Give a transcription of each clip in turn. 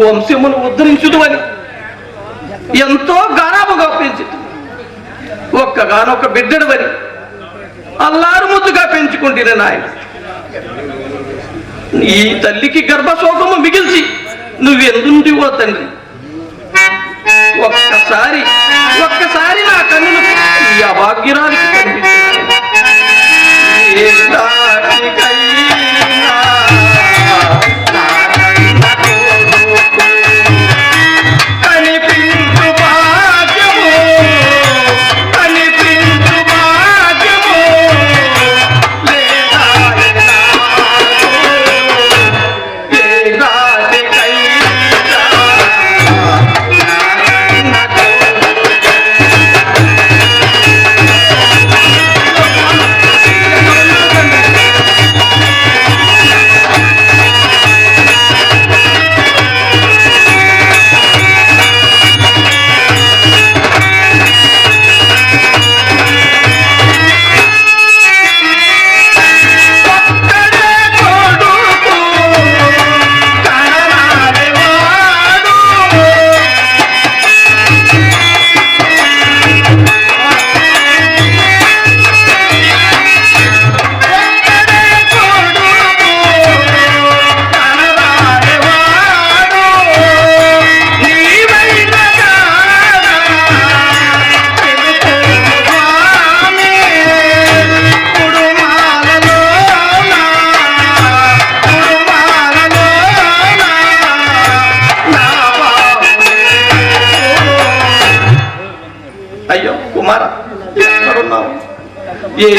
వంశమును ఉద్ధరించుదు అని ఎంతో గారాబుగా పెంచుతుంది. ఒక్కగానొక్క బిడ్డడు అని అల్లారు ముద్దుగా పెంచుకుంటున్న నాయన ఈ తల్లికి గర్భశోకము మిగిల్చి నువ్వెందుంటివో తండ్రి. ఒక్కసారి నా కన్నులు ఈ అభాగ్యురాలికి కనిపించాయి. అయ్యో కుమార ఎక్కడున్నావు? ఏ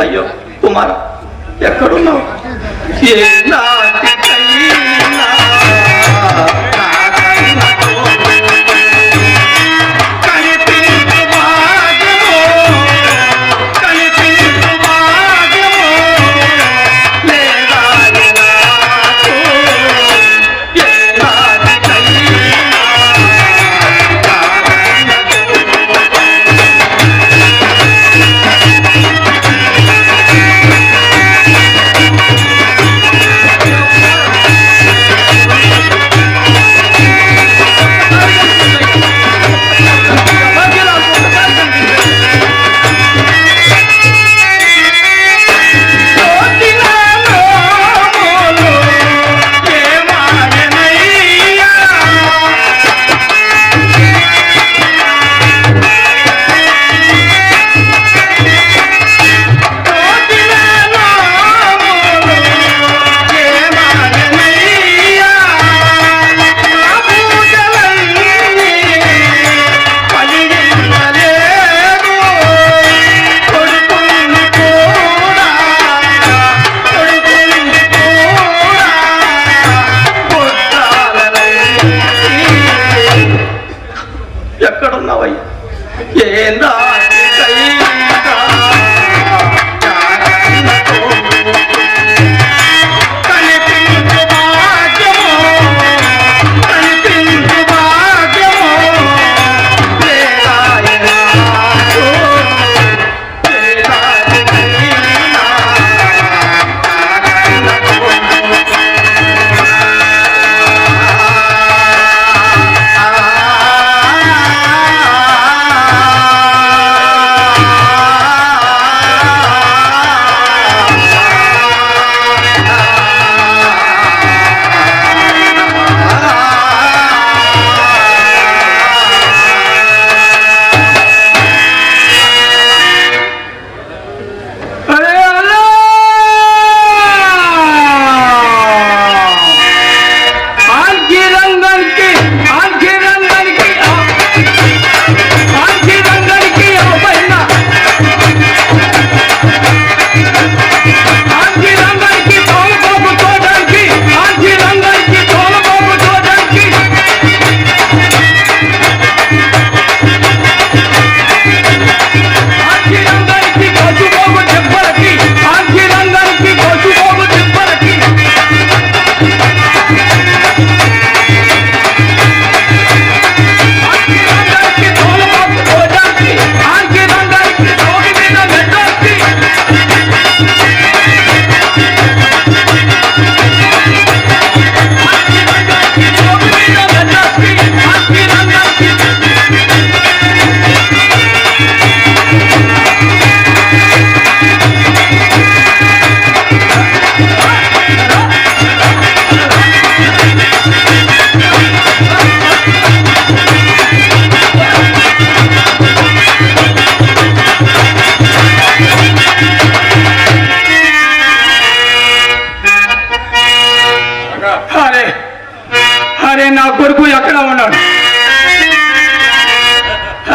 అయ్యో కుమార ఎక్కడున్నావు? ఏ ఎక్కడున్నావయ్యా? ఏందా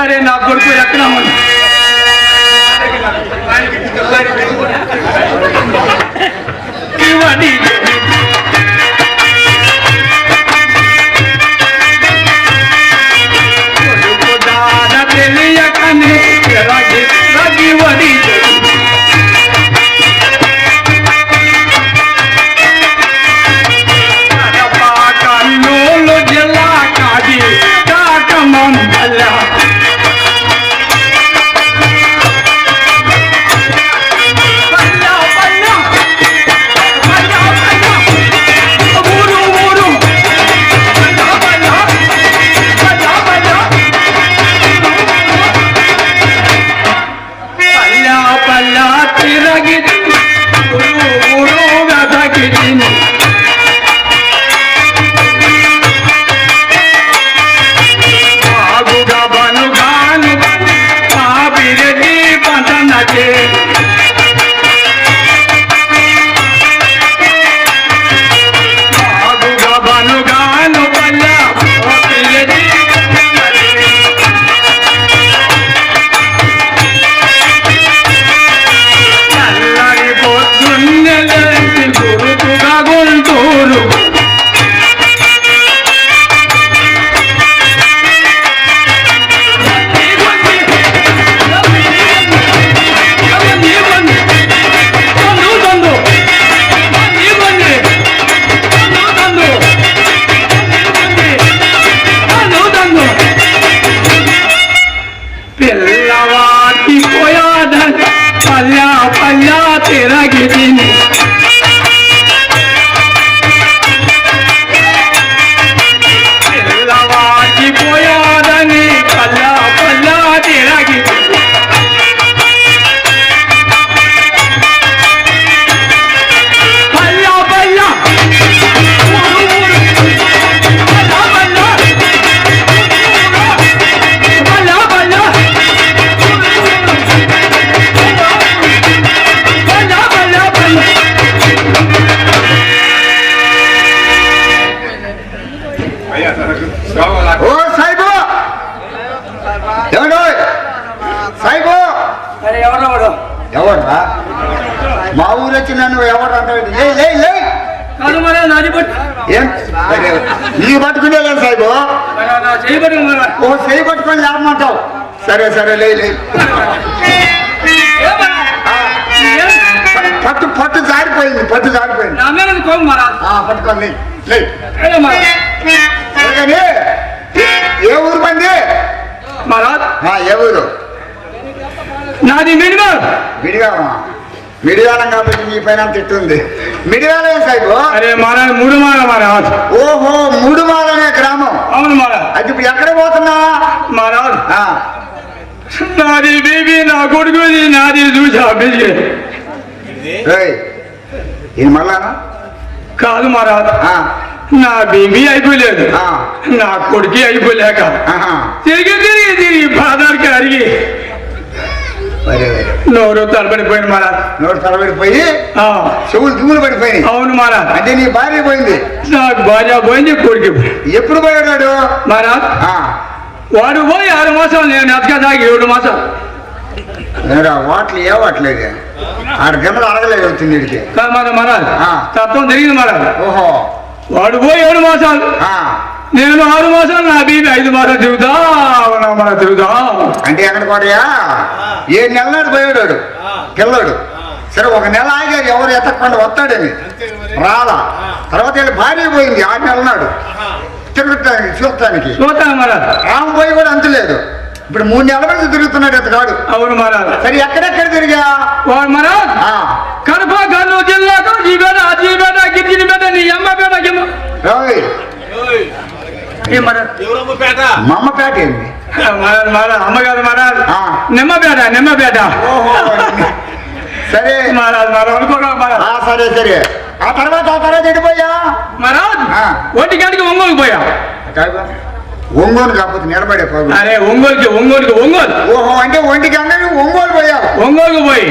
అరే నా కొడుకు ఎక్కడ తెలియకనే రగి వడి కన్నులు జిల్లా కాది కాకమందల ఎవరా మా ఊరు వచ్చి నన్ను ఎవరు అంటే ఏం నీ పట్టుకునే లేదు సాయిబు ఓ చేయి పట్టుకొని లేపమంటావు సరే సరే లే పట్టు పట్టు జారిపోయింది పట్టుకోండి ఏ ఊరు పండి ఏ ఊరు నాది మిడిగాలం కాబట్టి మీ పైన తిట్టుంది మిడిగాలం సాయిబు అరే మహారాజ్ మూడు మాల మహారాజ్ ఓహో మూడు మాలనే గ్రామం అవును మహారాజ్ అది ఇప్పుడు ఎక్కడ పోతున్నా మహారాజ్ నాది బేబీ నా కొడుకుది నాది చూసా బేబీ ఇది మళ్ళానా కాదు మహారాజ్ నా బేబీ అయిపోలేదు నా కొడుకు అయిపోలేక తిరిగి బాధారికి అడిగి నోరు తలబడిపోయింది మహారాజ్ నోరు తలబడిపోయి చెవులు దిగులు పడిపోయింది అవును మహారాజ్ అంటే నీ భార్య పోయింది నాకు భార్య పోయింది కొడుకు ఎప్పుడు పోయాడు మహారాజ్ వాడు పోయి 6 మాసాలు నేను అతక దాగి 7 మాసాలు వాట్లు ఏ వాట్లేదు 6 గంటలు అడగలేదు వచ్చింది వీడికి మహారాజ్ తత్వం జరిగింది మహారాజ్ ఓహో వాడు పోయి 7 మాసాలు నేను 6 మాసాలు నా బీబీ 5 మాసాలు తిరుగుతా అంటే ఎక్కడ పోయా 7 నెలల నాడు పోయాడు పిల్లాడు సరే 1 నెల ఆగారు ఎవరు ఎత్తకుండా వస్తాడని రాలా తర్వాత వీళ్ళ భార్య పోయింది 6 నెలల నాడు తిరుగుతానికి చూస్తానికి రామ పోయి కూడా అంతలేదు ఇప్పుడు 3 నెలల నుంచి తిరుగుతున్నాడు ఇతగాడు అవును మహారాజ్ సరే ఎక్కడెక్కడ తిరిగా వాడు మహారాజ్ కడప కర్నూలు జిల్లాకు జీబేట గిరిజన పేట నీ అమ్మ పేట మా అమ్మపేట ఏంది అమ్మగారు మహారాజ్ నిమ్మపేట సరే సరే సరే ఆ తర్వాత ఎడిపోయా మహారాజ్ 1 గంటకి ఒంగోలు పోయా ఒంగోలు కాకపోతే నిలబడే పోగు అరే ఒంగోలు ఓహో అంటే 1 గంటకి ఒంగోలు పోయావు ఒంగోలుకు పోయి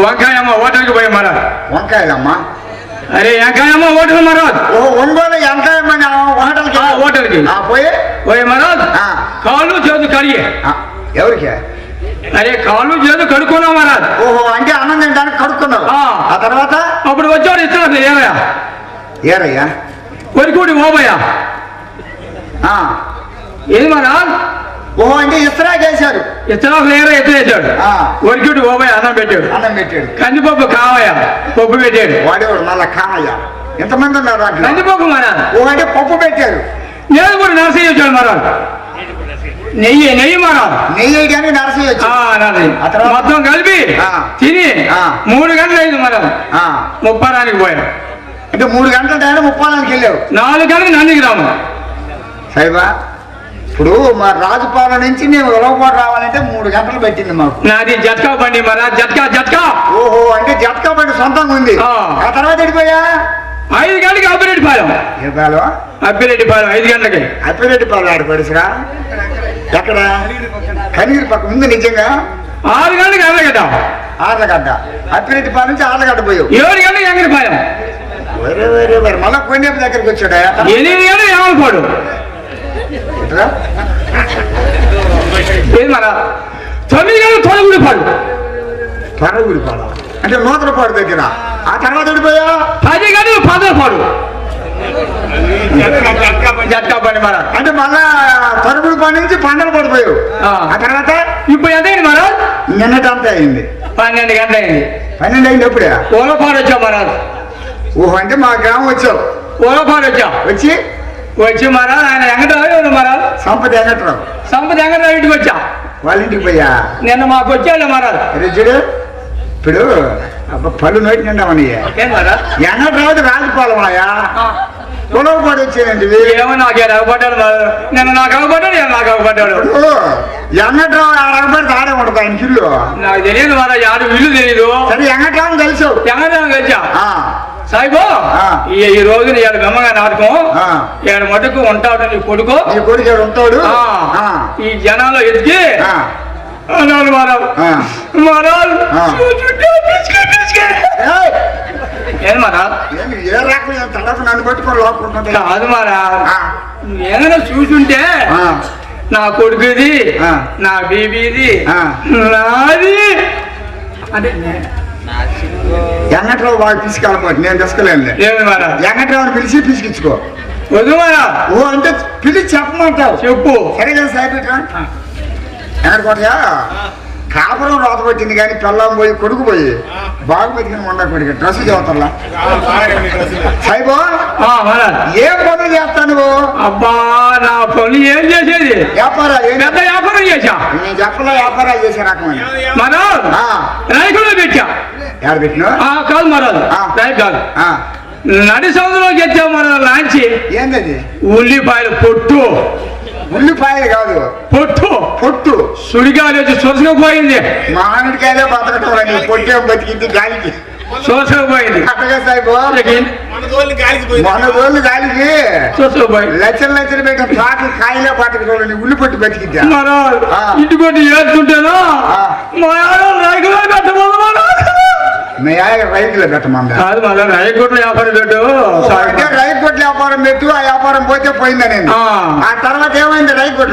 వంకాయమ్మ హోటల్కి పోయా మహారాజ్ వంకాయలమ్మా అరే ఎంకాయమ్మ హోటల్ మహారాజ్. ఓ ఒంగోలు ఎంకాయమని హోటల్కి హోటల్కి పోయి పోయి మహారాజ్ ఆ. కాళ్ళు చేతులు కడిగి. ఎవరికి? అరే కాళ్ళు చేతులు కడుక్కున్నావు మహారాజ్. ఓహో అంటే అన్నం తినడానికి కడుక్కున్నావు. ఆ తర్వాత అప్పుడు వచ్చాడు ఇస్తాడు ఏమయ్యా ఏరయ్యా కొరికూడి ఓబయ్యా. ఏది మహారాజ్? ఓహో అంటే ఇస్త్రాకేశారు. ఇతరాలు లేరా ఎత్తేసాడు. కొరికూడి ఓబయ్య అన్నం పెట్టాడు. అన్నం పెట్టాడు. కందిపప్పు కావయ్యా పప్పు పెట్టాడు. వాడేవాడు మళ్ళా కామయ్యా. ఎంతమంది ఉన్నారు అట్లా? కందిపప్పు మహారాజ్. ఓ అంటే పప్పు పెట్టారు. నేను కూడా నర్సయ్య వచ్చాడు మహారాజ్. నెయ్యి మహారాజ్. నెయ్యి వేయడానికి నరసయ్య వచ్చాడు. మొత్తం కలిపి తిని 3 గంటలు అయింది మహారాజ్. ముప్పారానికి పోయాడు. అంటే 3 గంటల టైం ముప్పారానికి వెళ్ళావు. 4 గంటలకు నందికి రాము. సైబా ఇప్పుడు మా రాజుపాలెం నుంచి మేము ఉలవపాటు రావాలంటే 3 గంటలు పెట్టింది మాకు. నాది జట్కా బండి మహారాజ్. జట్కా. ఓహో అంటే జట్కా బండి సొంతంగా ఉంది. ఆ తర్వాత వెళ్ళిపోయా 5 గంటలకి అప్పిరెడ్డిపాలెం. ఏ పాలెం? అప్పిరెడ్డిపాలెం 5 గంటలకి. అప్పిరెడ్డిపాలెం ఆడపడిసిరా ఎక్కడ? కనిగిరి పక్క ఉంది నిజంగా. 6 గంటలకి ఆర్లగడ్డ. ఆర్లగడ్డ అప్పిరెడ్డిపాలెం నుంచి ఆర్లగడ్డ పోయావు. 7 గంటలకి ఎంగడిపాలెం. వేరే మళ్ళా కొండేపు దగ్గరికి వచ్చాడా? 8 గంటలకు ఏమనుకోడు. ఏది మన 9 గంటలకు తొలగుడిపాడు. తొలగుడిపాడు అంటే నూతనపాడు దగ్గర. ఆ తర్వాత వెళ్ళిపోయా 10 గంటలకు పదలపాడు. జట్కా బండి మహారాజ్. అంటే మళ్ళా తొలగుడిపాడు నుంచి పండలు పడిపోయావు. ఆ తర్వాత ఇప్పుడు ఎంత అయింది మహారాజ్? నిన్నటంతా అయింది. 12 గంటలు అయింది. 12 అయింది. ఎప్పుడే ఓలపాడు వచ్చాం మహారాజ్. ఓహో అంటే మా గ్రామం వచ్చావు. ఓలపాడు వచ్చాం. వచ్చి మహారాజ్ ఆయన వెంకటరావు మహారాజ్. సంపద వెంకటరావు ఇంటికి వచ్చా. వాళ్ళ ఇంటికి పోయా. నిన్న మాకు వచ్చాడు మహారాజ్. రుజుడు ఇప్పుడు పళ్ళు నోటి నిండామని ఏం మహారాజ్? వెంకటరావు రాజుపాలెం ఆయా ఉలవపాడు వచ్చేదండి. ఏమో నాకే రగపడ్డాడు. నిన్న నాకు అవ్వబడ్డాడు. నాకు అవ్వబడ్డాడు. వెంకట్రావు రగపడితే ఆడే ఉంటుంది ఆయన ఇల్లు. నాకు తెలియదు మహారాజ్. ఆడు ఇల్లు తెలియదు. సరే వెంకట్రావు కలిసి కలిసా సాయిబో ఈ రోజున ఇవాళ గమ్మగా నాటకం. ఇవాళ మటుకు ఉంటాడు నీ కొడుకు. ఉంటాడు. ఈ జనాల్లో ఎదిగి అన్నాడు మహారాజ్. ఏం మహారాజ్? ఏ రకమైన తడప నన్ను పట్టుకొని లోపడుతుంది కాదు మహారాజ్. ఏమైనా చూసుంటే నా కొడుకుది, నా బీబీది, నాది అంటే వెంకట్రావు బాగా తీసుకెళ్ళిపోతే నేను తీసుకెళ్ళాను. వెంకట్రావుని పిలిచి పిసికించుకో. వద్దు మరా. ఓ అంటే పిలిచి చెప్పమంటావు. చెప్పు. సరే కదా సార్ ఎక్కడికోటయా కాపురం రోత పెట్టింది కానీ పిల్లం పోయి కొడుకు పోయి బాగు బతికిన మొండ కొడుకు డ్రెస్ చదువుతా సాయిబో ఏం పనులు చేస్తా నువ్వు? అబ్బా నా పనులు ఏం చేసేది? పెద్ద వ్యాపారం చేశా. నేను చెప్పలే వ్యాపారాలు చేసే రకమైన మనం రైతులు పెట్టా. ఎవరు పెట్టినా కాదు మరాదు రైతు కాదు. నడి సముద్రంలోకి వచ్చావు మనం లాంచి. ఏంటది? ఉల్లిపాయలు పొట్టు. ఉల్లిపాయలు కాదు పొట్టు సుడిగాలి వచ్చి సొసకపోయింది. మామిడికాయలే బతకటం పొట్టే బతికింది గాలికి సోసకపోయింది. మన రోజులు గాలికి లచ్చలు పెట్టిన పాటలు కాయలే బతకటం ఉల్లి పొట్టు బతికిద్ది. ఇంటికొట్టి ఏడుతుంటేనో మా రైతులో పెట్టబోదు. రైతులు పెట్టమంది కాదు మళ్ళీ రైతుల వ్యాపారం పెట్టు. రైతుల వ్యాపారం పెట్టు. ఆ వ్యాపారం పోతే పోయిందని. ఆ తర్వాత ఏమైంది? రైతులు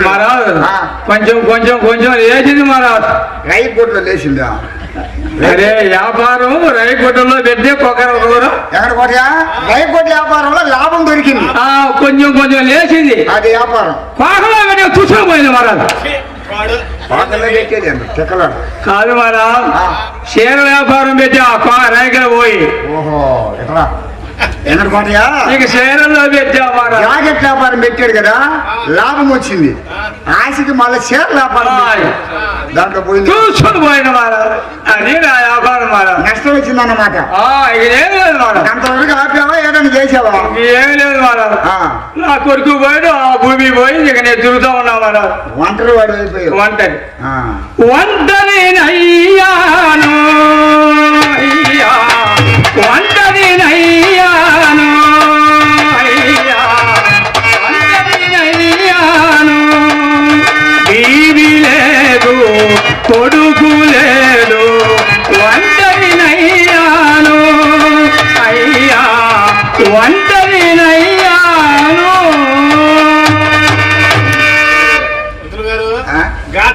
కొంచెం కొంచెం కొంచెం లేచింది మహారాజ్. రైతులో లేచిందా? అరే వ్యాపారం రైతులో పెడితే ఒకరు ఎక్కడ కొట్టా రైతు వ్యాపారంలో లాభం దొరికింది. కొంచెం కొంచెం లేచింది. అది వ్యాపారం పాకలో పెట్టి చూసుకోపోయింది మహారాజ్. కాదు మరా షేర్ వ్యాపారం పెట్టి ఆ రైతులు పోయి. ఓహో ఎట్లా ఎన్నకోటయా ఇక షేర్లో పెట్టా. జాకెట్ వ్యాపారం పెట్టాడు కదా లాభం వచ్చింది. ఆశకి మళ్ళీ షేర్ వ్యాపారం దాంట్లో పోయింది. చూసుకొని పోయిన అది నా వ్యాపారం నష్టం వచ్చిందన్నమాట. ఏం లేదు అంతవరకు ఆపావా ఏదైనా చేసావా? ఏమి లేదు నా కొడుకు పోయాడు. ఆ భూమి పోయి ఇక నేను తిరుగుతా ఉన్నా ఒంటరి వాడు అయిపోయావు. ఒంటరి నయ్యాను ఒంటరి నయ్యాను బీబీ లేదు కొడుకు లేదు ఒంటరి నయ్యాను అయ్యా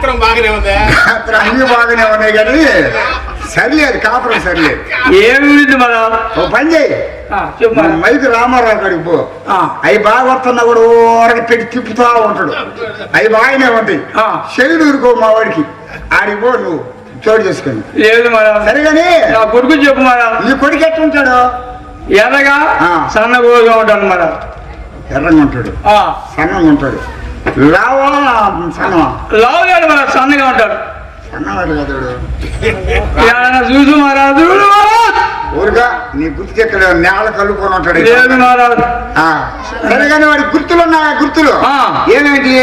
గాత్రం బాగానే ఉంది. గాత్రం అన్ని బాగానే ఉన్నాయి కానీ సరిలేదు, కాపురం సరిలేదు. ఏమి గురించి మన ఓ పని చేయి, మైకు రామారావు కాడికి పో. అవి బాగా వస్తున్నా కూడా ఊరకి పెట్టి తిప్పుతా ఉంటాడు. అవి బాగానే ఉంటాయి. చెడు ఊరుకో మా వాడికి, ఆడికి పో నువ్వు చోటు చేసుకుని. లేదు మన సరిగాని నా కొడుకు చెప్పు మన. నీ కొడుకు ఎట్లుంటాడు? ఎర్రగా సన్నగా ఉంటాడు మన. ఎర్రంగా ఉంటాడు, సన్నంగా ఉంటాడు. లావా సన్నమా? లావుగాడు మన, సన్నగా ఉంటాడు. సన్నవాడు కదాడు. చూసు మహారాజు, ఊరుగా నీ గుర్తుకెక్కడ నేల కలుపుకొని ఉంటాడు. లేదు మహారాజు. సరేగాని వాడి గుర్తులు ఉన్నాయా? గుర్తులు ఏమేంటి?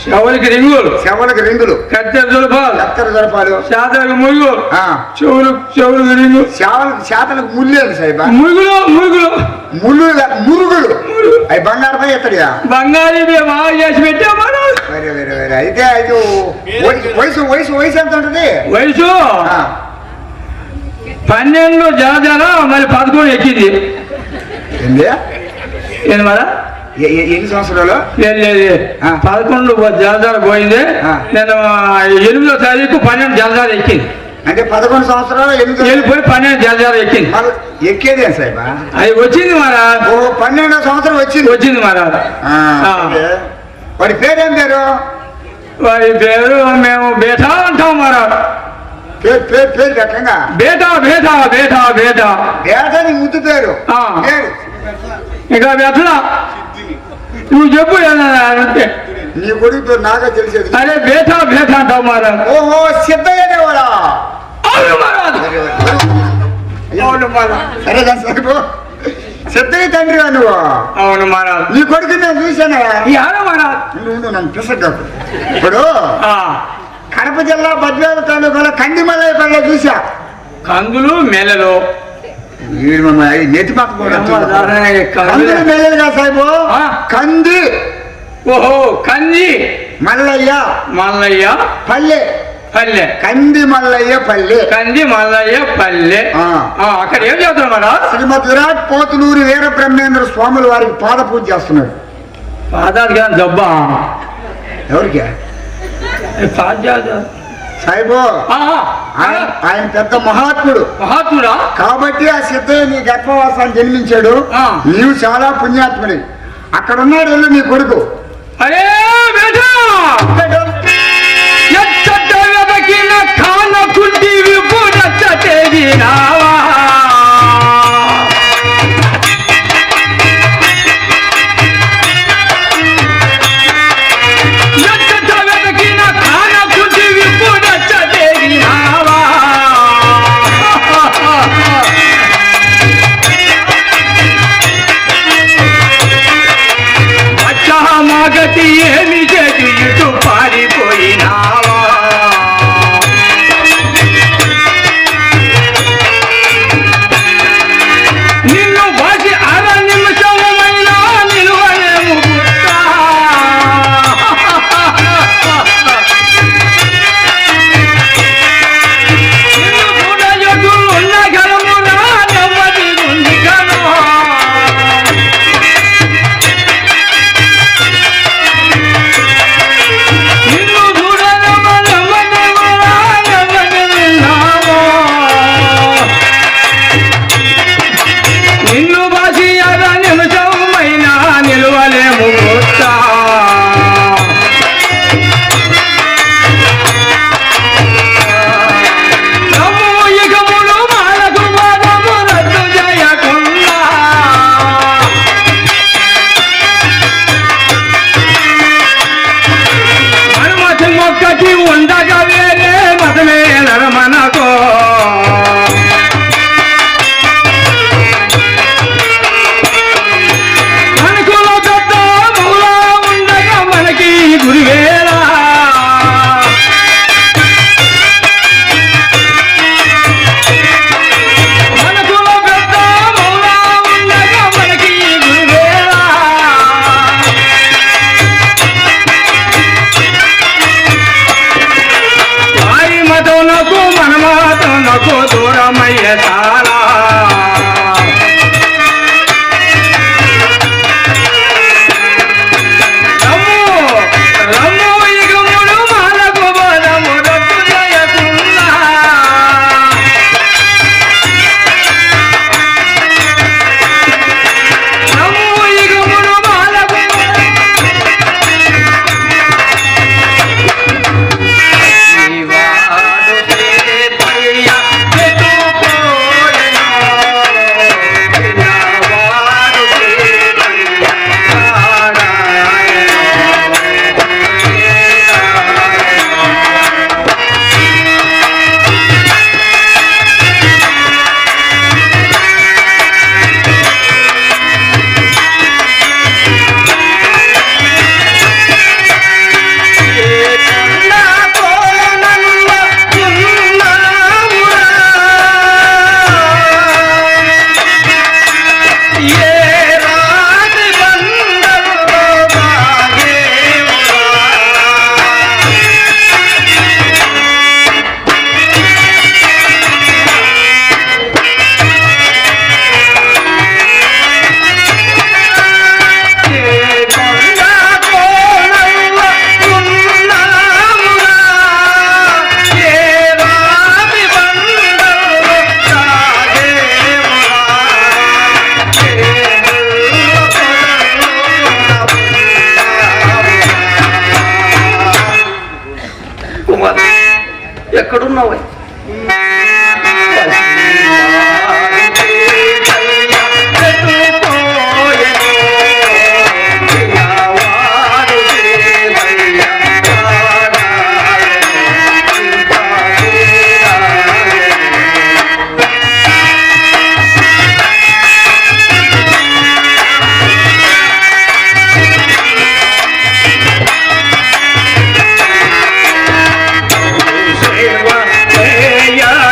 శవలకి రింగులు, శవలకి రింగులు, కత్తెర జలపాలు, కత్తెర జలపాలు, చేతలకు మురుగులు, చెవులకు రింగు, చేతలకు ముళ్ళేది సాయిబా. మురుగులు మురుగులు మురుగులు అవి బంగారపై ఎత్తడియా? బంగారీ బాగా చేసి పెట్టా మహారాజు. వేరే వేరే వేరే. అయితే అయితే వయసు వయసు వయసు ఎంత ఉంటుంది? వయసు 12 జల మళ్ళీ 11 ఎక్కింది. ఏంది మరా? ఎన్ని సంవత్సరాలు? 11 జలదార పోయింది. నేను 8వ తారీఖు 12 జలదార ఎక్కింది. అంటే 11 సంవత్సరాలు వెళ్ళిపోయి 12 జలదార ఎక్కింది. ఎక్కేదే సాయిబా? అది వచ్చింది మరా. 12వ సంవత్సరం వచ్చింది మరా. వాడి పేరేం పేరు? వాడి పేరు మేము బేటా అంటాం మరా. పేరు పేరు పేరు రకంగా బేటా బేటా బేటా బేటా బేటా నీ ముద్దు పేరు. ఇంకా బెట్లా నువ్వు చెప్పు. నీ కొడుకు నాగా తెలిసేది. అరే బేటా బేటా అంటావు మారా. ఓహో సిద్ధయ్యనేవాడా? సరే దాని సరిపో. సిద్ధయ్య తండ్రిగా నువ్వు? అవును మారా. నీ కొడుకు నేను చూసానా? నువ్వు నన్ను పిసడ్డాకు. ఇప్పుడు కడప జిల్లా బద్వేల తాలూకాలో కందిమలై పల్లె చూసా. కందులు మెలలో నెతి పక్క కందులు మెల్లలుగా సాయిబు. కంది. ఓహో కంది మల్లయ్య మల్లయ్య పల్లె. పల్లె కంది మల్లయ్య పల్లె. కంది మల్లయ్య పల్లె. అక్కడ ఏం చేస్తున్నారు మన? శ్రీమద్ విరాట్ పోతులూరి వీరబ్రహ్మేంద్ర స్వాముల వారికి పాద పూజ చేస్తున్నారు. పాదాది దబ్బా ఎవరికి? సాయిబు ఆయన పెద్ద మహాత్ముడు. మహాత్ముడా? కాబట్టి ఆ సిద్ధయ్య నీ గర్భవాసాన్ని జన్మించాడు. నీవు చాలా పుణ్యాత్ముడి. అక్కడ ఉన్నాడు వెళ్ళు నీ కొడుకు. అరే మాగటి ఏమి చేసి ఇటు పారిపోయినావా? నిన్ను బాసి 6 నిమిషమైనా నిలువలేము గుర్తా. నిన్ను కూడా ఎదురున్న గలమురా నవ్వది ఉంది కనో. నిన్ను బాసి 6 నిమిషమైనా నిలువలేము గుర్తా. సమూహికములు మాలకు పదము రద్దు చేయకుండా అనుమతి మొక్కటి ఉండగా వేరే మతమే నరమనకో. మనకులో పెద్ద మౌలా ఉండగా మనకి గురివేలా. మనకులో పెద్ద మౌలా ఉండగా మనకి గురివేలా. వారి మతం నాకు మన మతం నాకు దూరమయ్యే చాలా. రమ్ము ఇగముడు మాలకు బోధ కుమార్ ఎక్కడున్నావు? Yeah.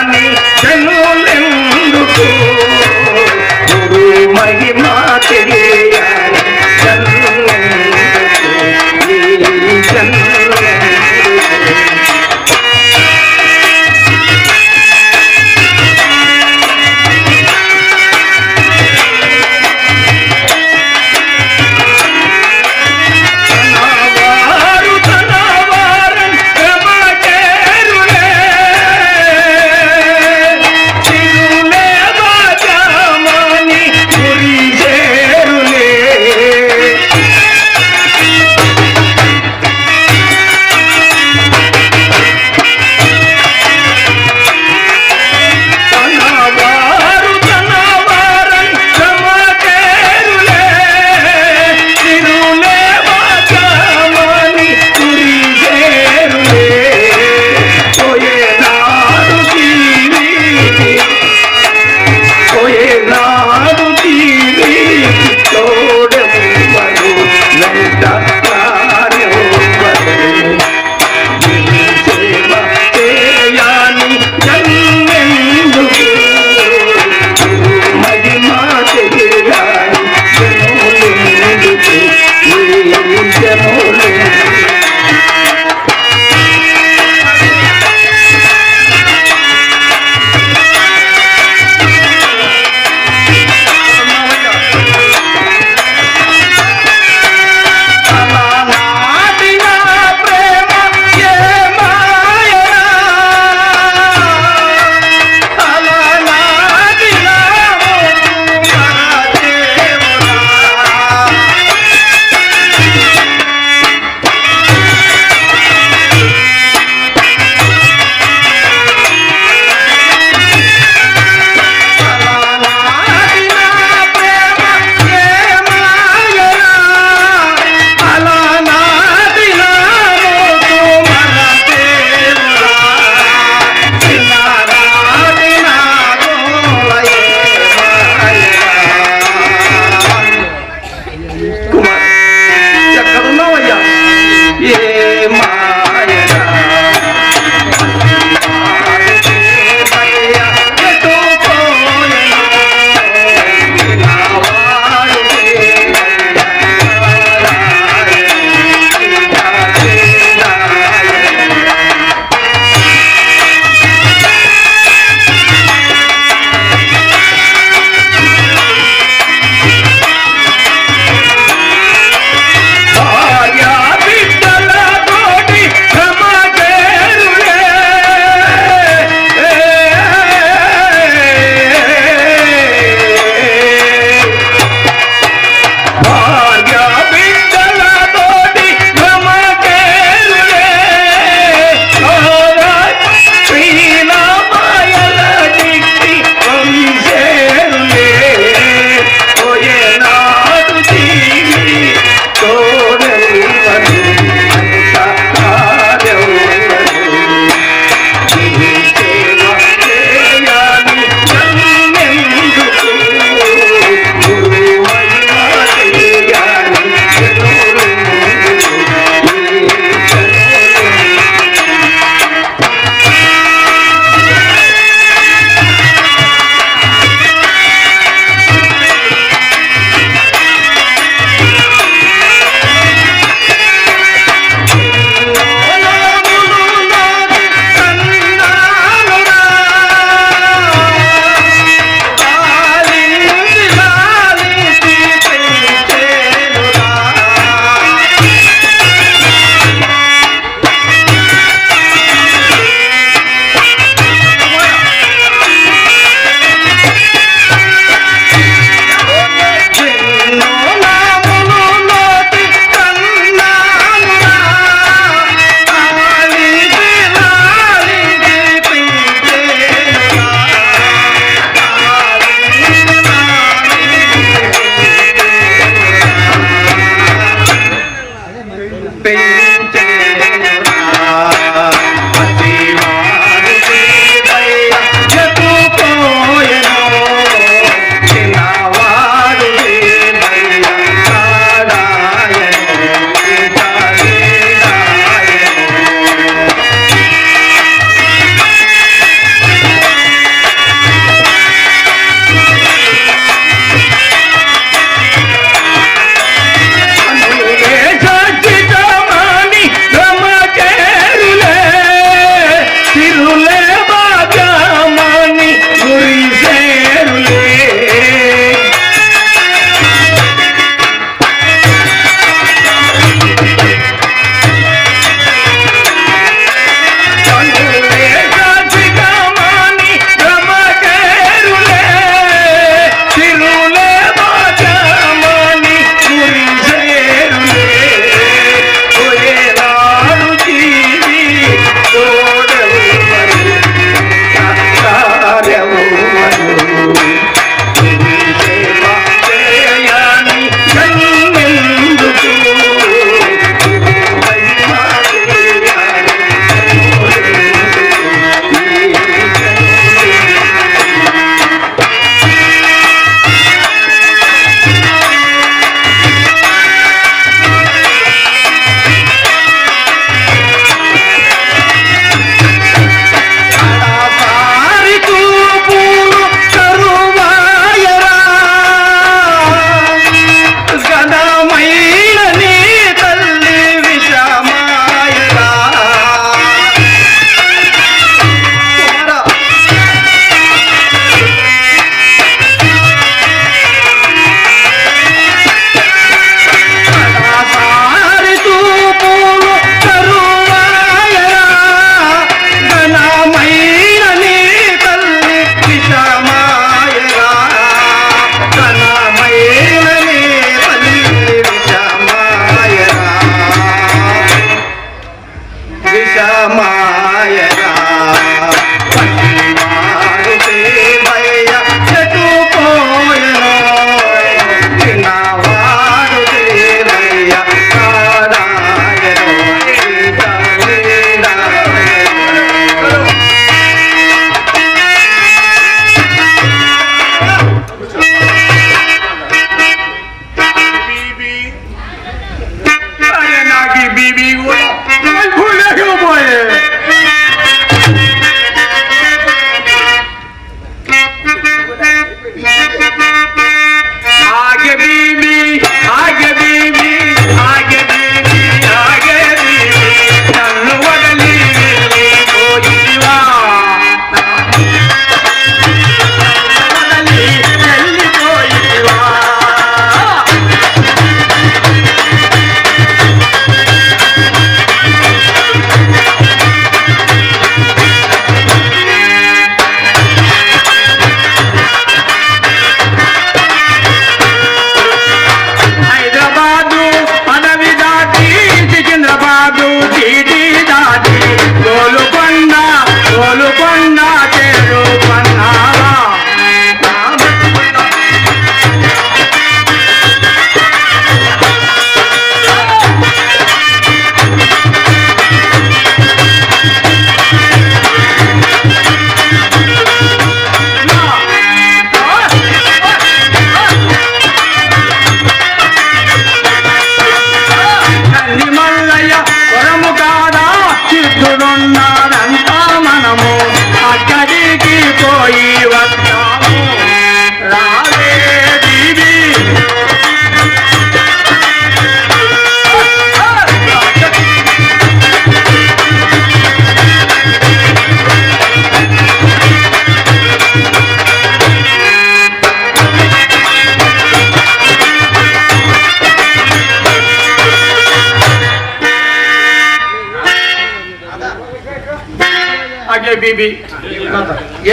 అగే బీబీ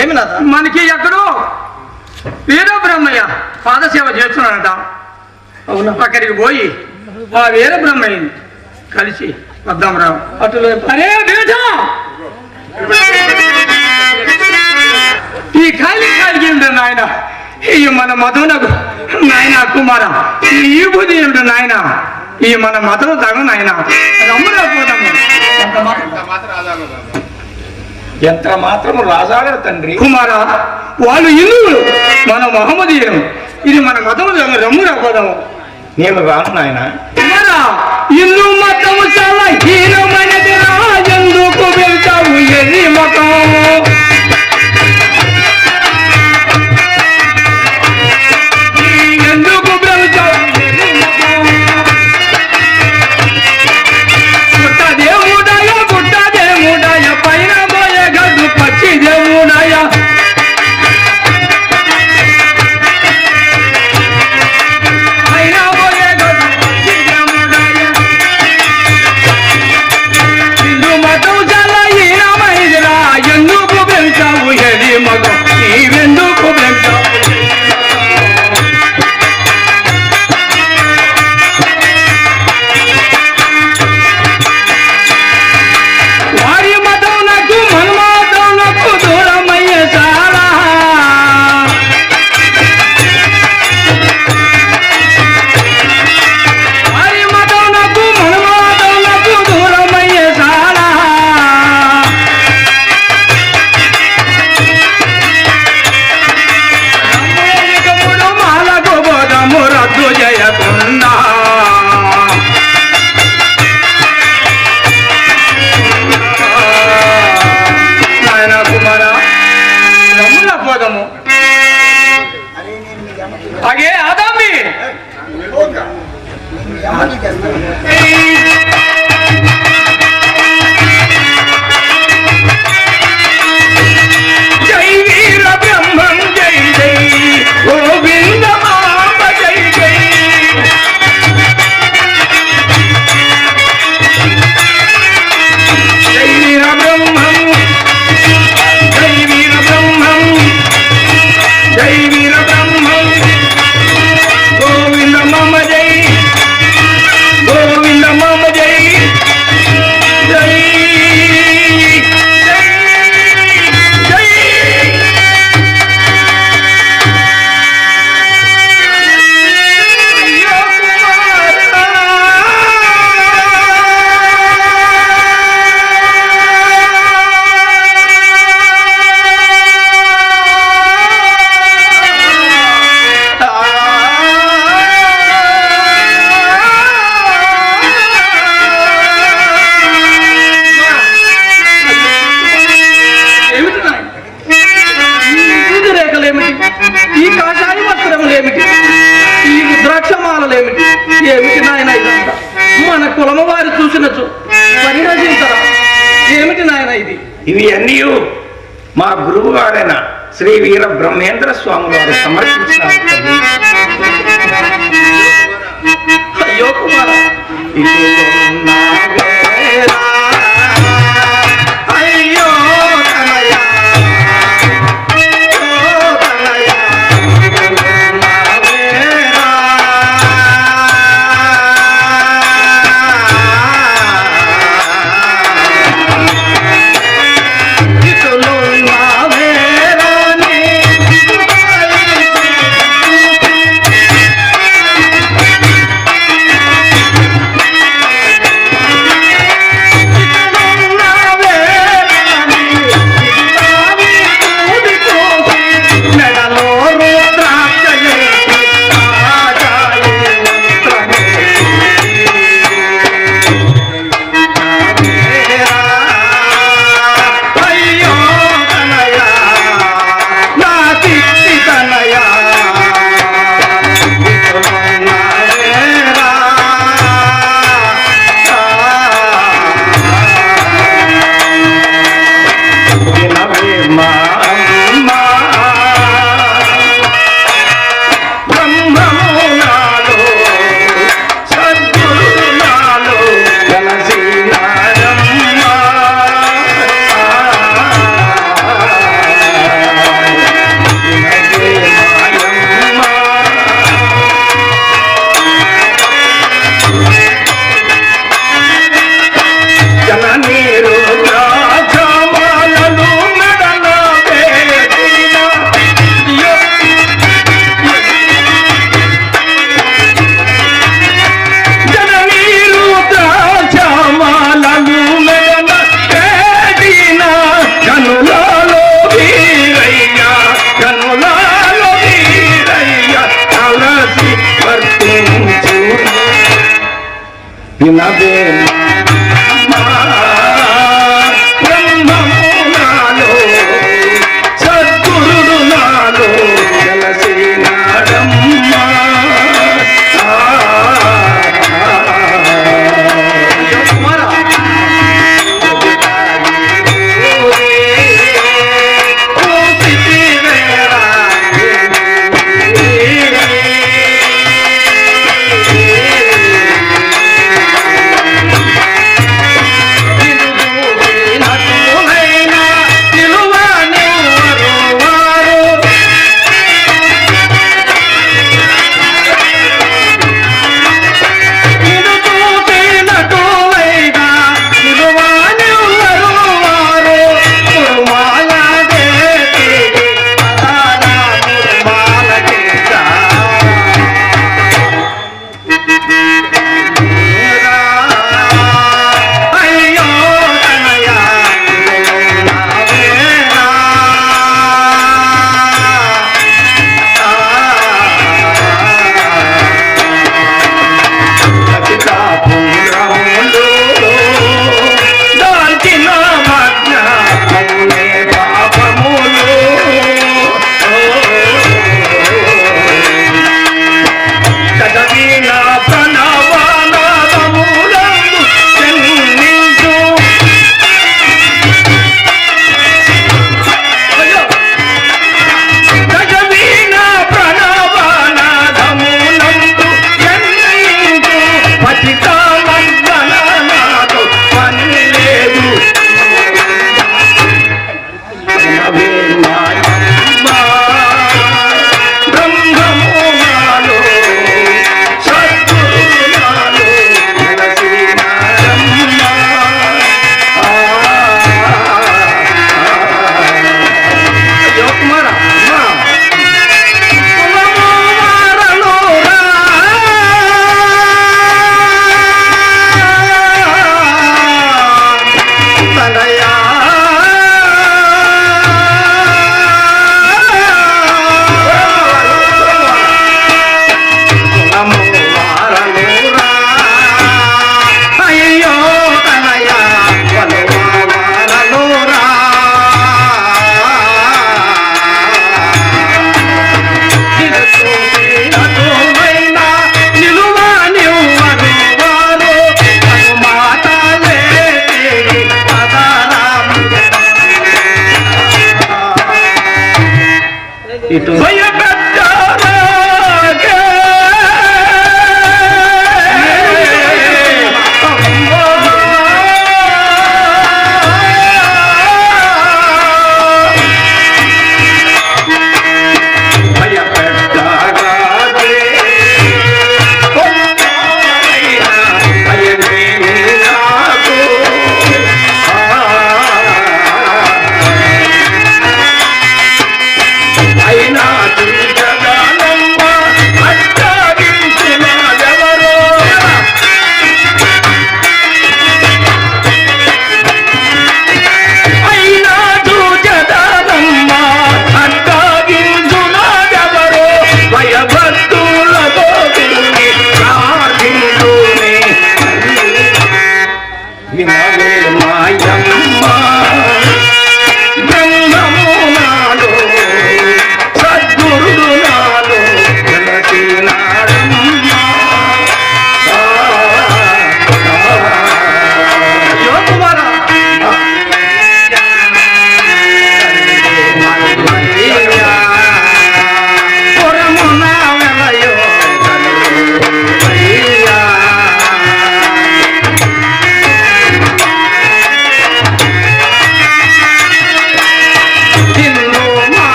ఏమి నాథ? మనకి ఎక్కడో వీరబ్రహ్మయ్య పాదసేవ చేస్తున్నాడట. అవునా? అక్కడికి పోయి ఆ వీరబ్రహ్మయ్యని కలిసి వద్దాం రావు. అటులో అరే బేట ఈ ఖాళీ ఖాళీ ఉండు నాయన. ఈ మన మధునకు నాయన కుమార ఈ బుద్ధి ఉండు నాయన. ఈ మన మధును తగు నాయన రమ్మురా పోదాము. ఎంత మాత్రం రాజాగారు తండ్రి. కుమార వాళ్ళు హిందువులు మన మహమ్మదీయులు. ఇది మన మతము రమ్మురా పోదాము. నేను రాను నాయన. కుమార హిందూ మతము చాలా హీనమైనది రా. ఎందుకు వెళ్తావు ఎర్రి మతము? ఎందుకు వెళ్తావు ఎర్రి మతము? పుట్టదేముడాయ పుట్టదేముడాయ పైన పోయే గడ్డు పచ్చి దేవుడాయ. పైన పోయే గడ్డు పచ్చి దేవుడాయ. హిందూ మతం చాలా హీనమైనదిరా. ఎందుకు వెళ్తావు ఎర్రి మతం? నీవెందుకు వెళ్తావు? వారి మతం నాకు మన మతం నాకు దూరమయ్యే చాలా. వారి మతం నాకు మన మతం నాకు దూరమయ్యే చాలా. రమ్మోనికముడు మాలకు బోధము రద్దు చేయకుండా. నాయన కుమార రమ్ముల పోదము. అగే ఆదామి జై వీర బ్రహ్మం జై జై గోవింద మామ జై జై. జై వీర బ్రహ్మం జై వీర బ్రహ్మం జై వీర బ్రహ్మం గోవింద మామ జై గోవింద మామ జై జై జై జై. అయ్యో ఏమిటి నాయన? ఈ సూది రేఖలేమిటి? ఈ కాషాయ వస్త్రములేమిటి? ఈ రుద్రాక్షమాలలేమిటి? ఏమిటి నాయన ఇదంతా? మన కులము వారు చూసినచు పరిహసించరా? ఏమిటి నాయన ఇది? ఇవి అన్నీ మా గురువు గారైన శ్రీ వీర బ్రహ్మేంద్ర స్వామి వారు సమర్పించినారు తల్లి. అయ్యో కుమార ఇటున్నావేరా, అయ్యో తనయా, ఓ తనయా, ఇటున్నావేరా. ఇటున్నావేరా నీ వినవే బ్రహ్మము నాలో సద్గురుడు నాలో వెలసినాడమ్మా. కుమారా ఇటు అయినా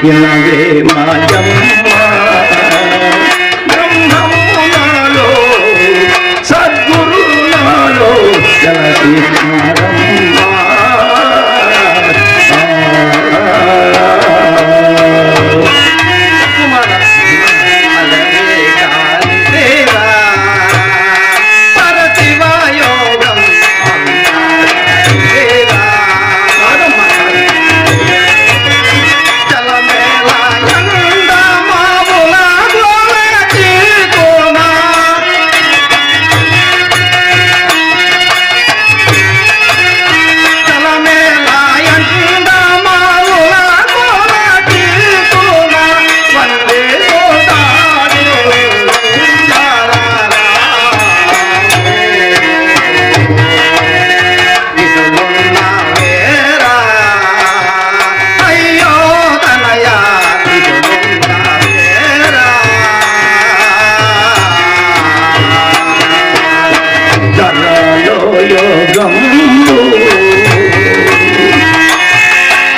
వినవే మాయమ్మ బ్రహ్మము నాలో సద్గురు నాలో జలసి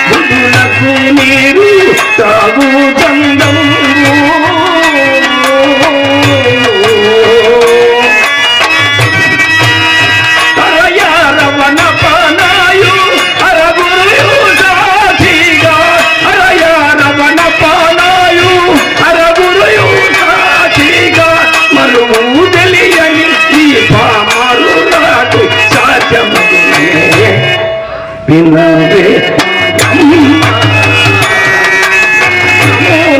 బుధులకు నీరు తాగు చందము అరయారవన పానాయు అరగురు సాక్షిగా అరయారవన పానాయు అరగురు సాక్షిగా మరువు తెలియని ఈ పామారు నాకు సాధ్యము వినవే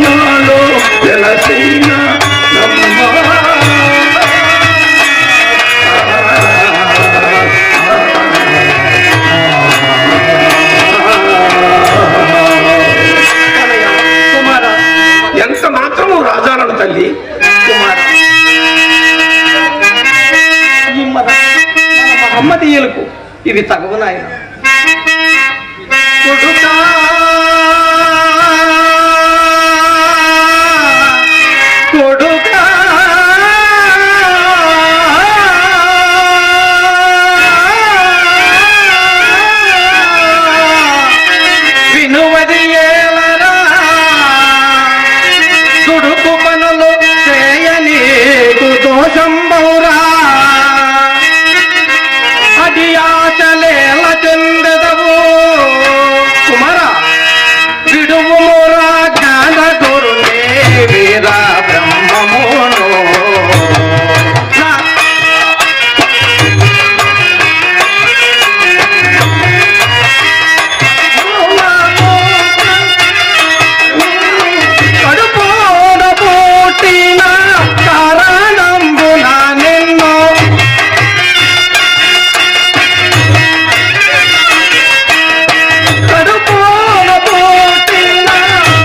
నాలో తెలసిన కుమార ఎంత మాత్రము రాజాలను తల్లి కుమార ఈ మన మహమ్మదీయులకు ఇవి తగవు నాయన కొడుకా కొడుకా వినువది ఏలరా దుడుకు పనులు చేయనీకు దోషంబౌరా అది ఆశలేల చెందదవు కుమార విడువు మోరా జ్ఞాన గురునే వీర బ్రహ్మమును కడుపోన పుట్టిన కారణంబున నిన్ను కడుపోన పుట్టిన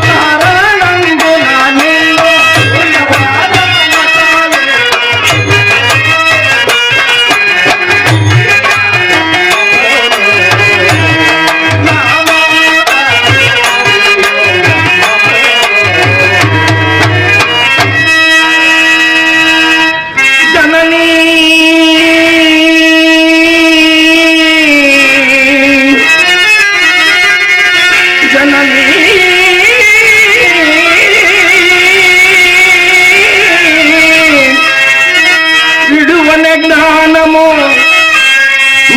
కారణంబున నిన్ను జననీ జననీ విడువన జ్ఞానము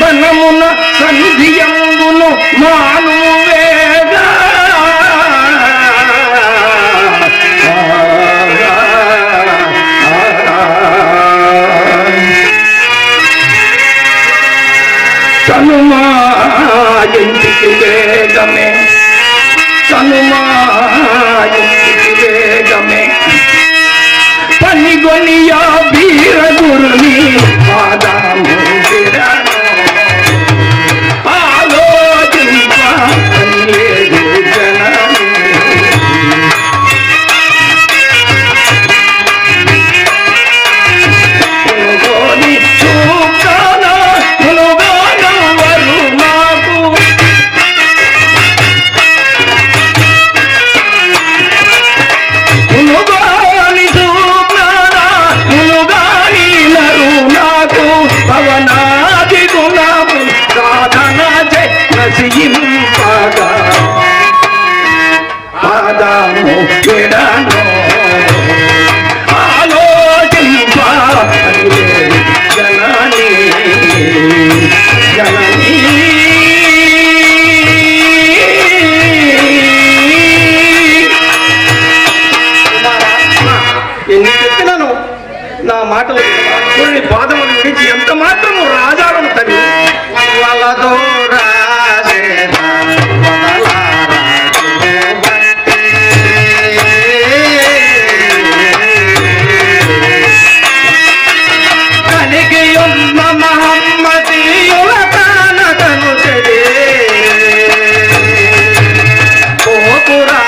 మనమున సంధియంబును మాను వేగా చనుమా ఇంటికి వేగమే చనుమా ఇంటికి వేగమే పనిగొనియా వీర గురుని పాదము విరను ఆలోచింప లేదు జనము మునుగోని చూకాన మునుగాన వరు నాకు మునుగోని చూకాన ఎన్ని చెప్పినాను నా మాటలు వినవా? కొన్ని పాదములు విడిచి ఎంత మాత్రము రాజాలను తల్లి వలదో రాసేనా కలిగియున్న మహమ్మదీయుల ప్రాణతను చెడే పోపురా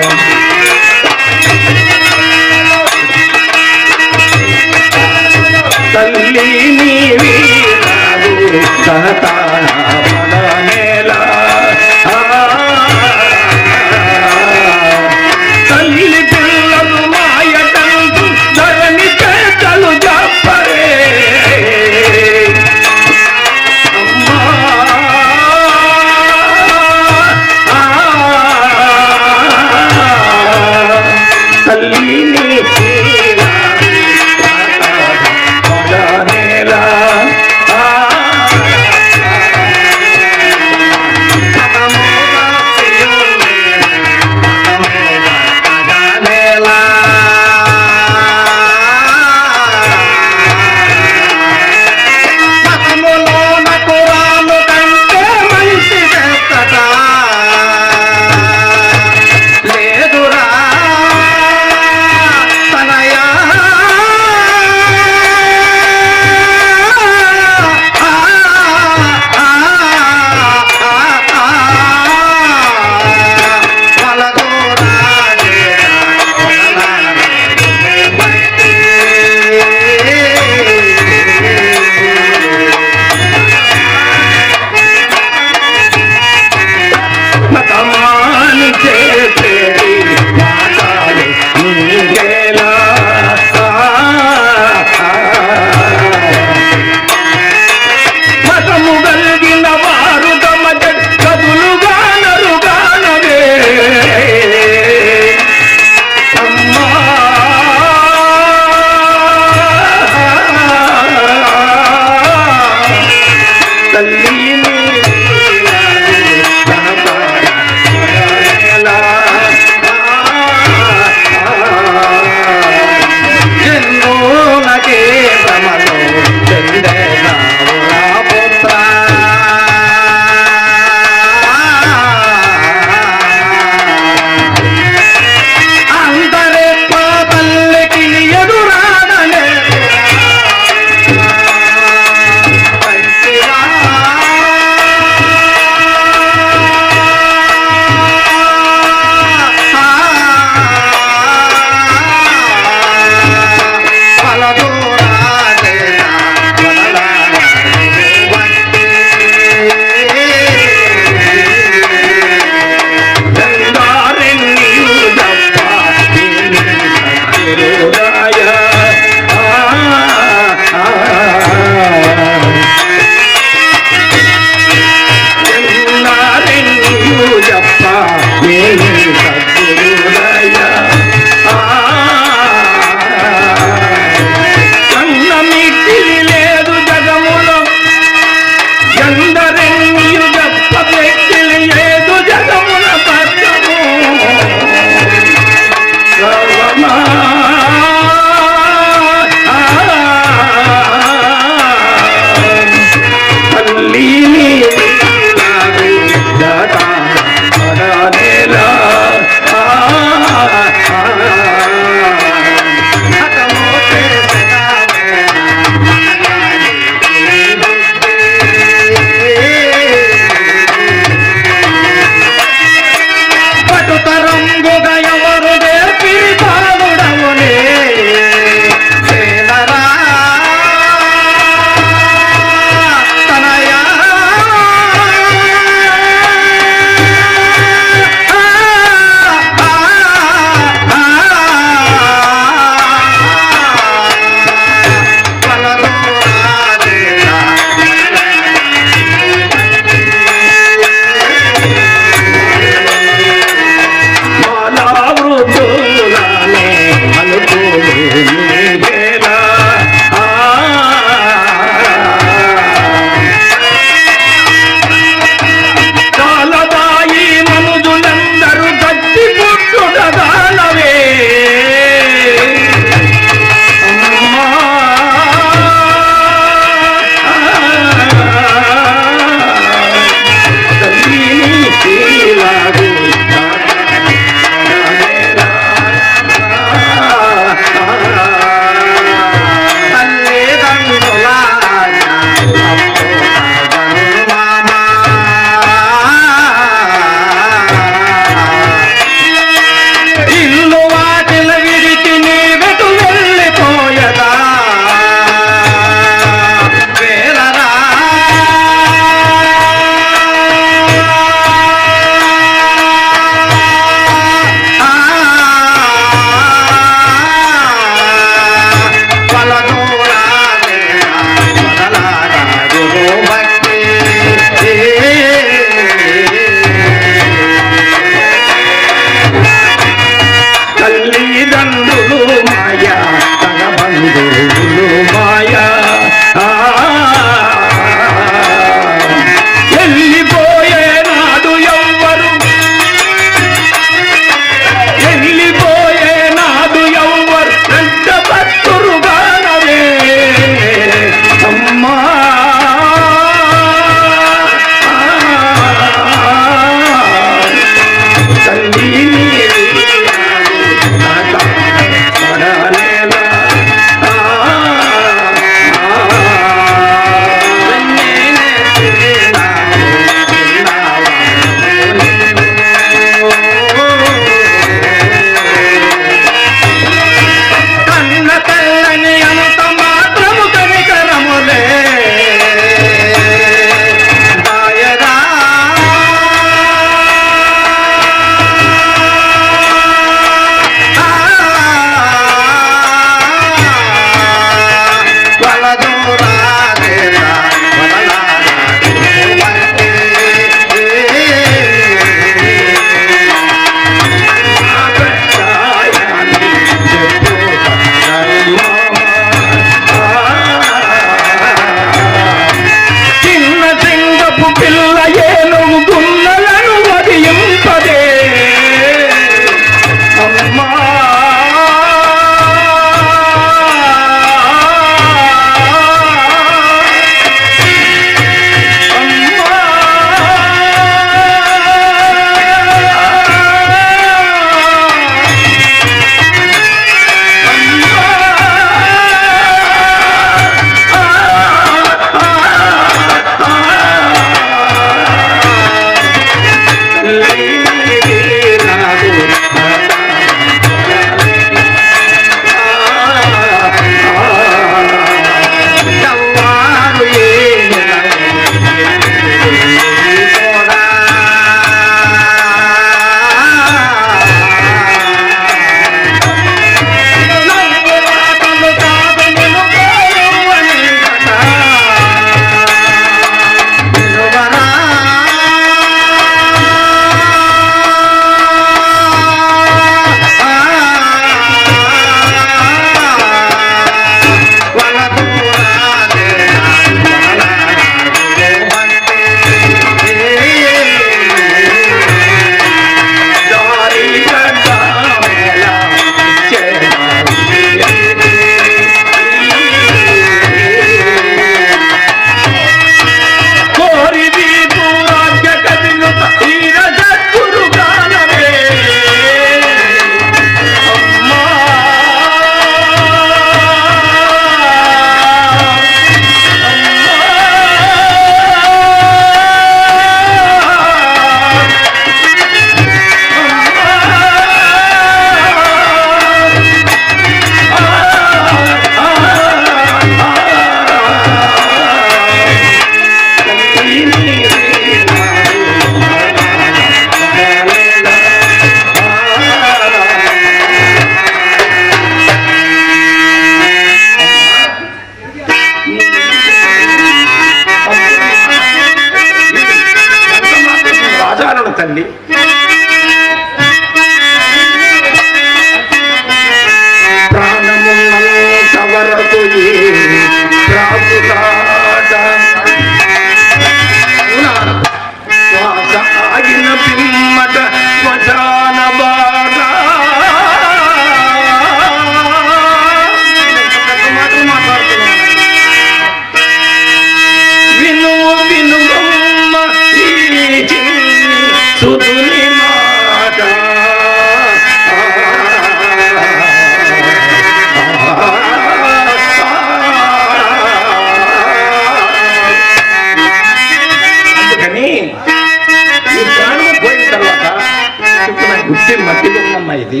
ఉట్టి మట్టి బొమ్మమ్మ ఇది.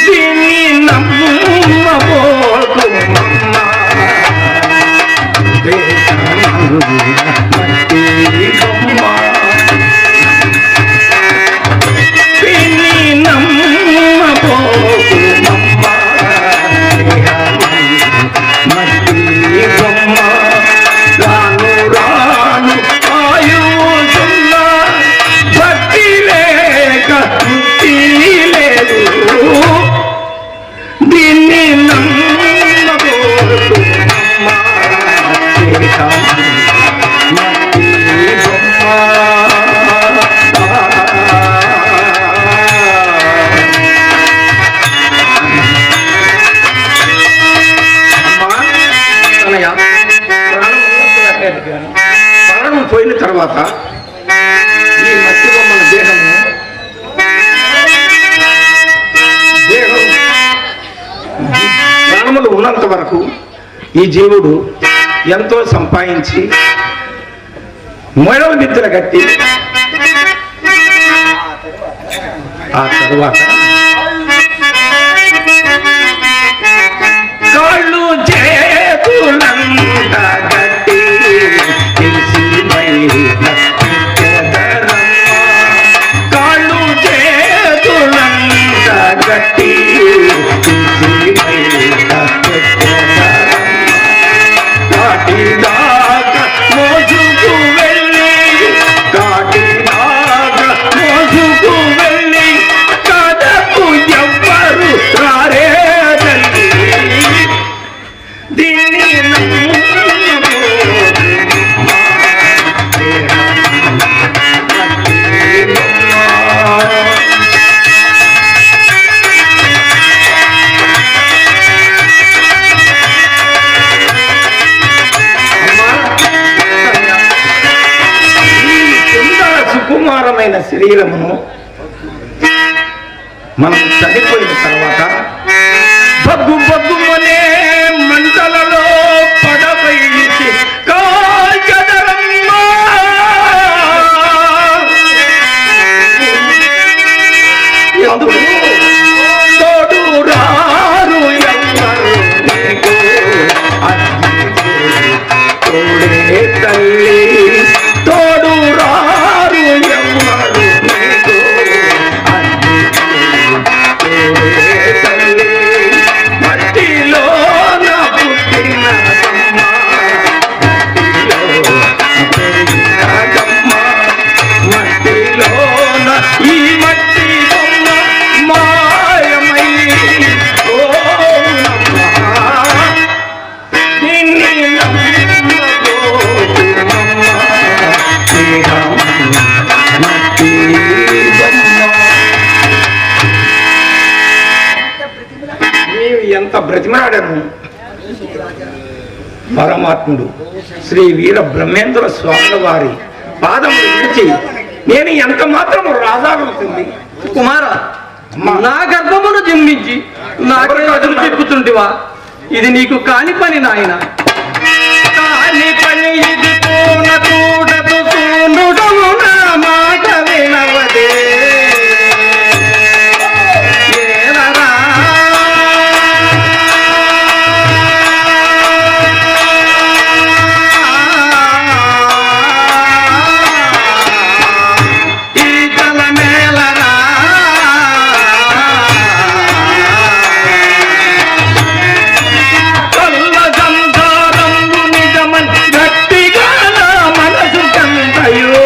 దీన్ని నమ్మబోకుమమ్మ, దేశమందు మట్టి బొమ్మ. దీన్ని నమ్మబోకుమమ్మ, మట్టి బొమ్మ. రాను రాను ఆయువున్న భక్తి లేక ముక్తి లేదు. దీన్ని నమ్మబోకుమమ్మ, మట్టి బొమ్మ. ప్రాణం పోయిన తర్వాత ఈ మట్టి బొమ్మల దేహం ప్రాణములు ఉన్నంత వరకు ఈ జీవుడు ఎంతో సంపాదించి మొదల విద్యలు కట్టి ఆ తరువాత కాళ్ళు చేతులంట గట్టి తెలిసి కాళ్ళు చేతులంట గట్టి కాటిదాకా మోసుకు వెళ్ళి కాటిదాకా మోసుకు వెళ్ళి కదకు ఎవ్వరు రారే తల్లి. దీన్ని సుకుమారమైన శరీరమును మనం చనిపోయిన తర్వాత బగ్గు బగ్గుమనే మంటలలో పడవైచి కాల్చదరమ్మా. ఎందుకు తోడు రారు ఎవ్వరు నీకు, తోడే తల్లి తోడు రారు ఎవ్వరు నీకు, తోడే తల్లి. మట్టిలో నా పుట్టిన అమ్మ, మట్టిలో పెరిగినదమ్మ, మట్టిలో ఈ మట్టి బొమ్మ మాయమై ఓనమ్మ. నిన్ని నమ్మబోకుమమ్మ, మట్టి బొమ్మ. నీవు ఎంత బ్రతిమలాడాను పరమాత్ముడు శ్రీ వీర బ్రహ్మేంద్ర స్వాముల వారి పాదములు విడిచి నేను ఎంత మాత్రం రాజాగుతుంది. కుమార, నా గర్భమును జన్మించి నాకే అదులు తిప్పుతుంటివా? ఇది నీకు కాని పని నాయన. కాని పని ఇది కూడదు కూనుడము నా మాట వినవదే. ఏలరా ఈ తల మేలరా కల్ల సంసారము నిజమని గట్టిగా నా మనసు కంటయో.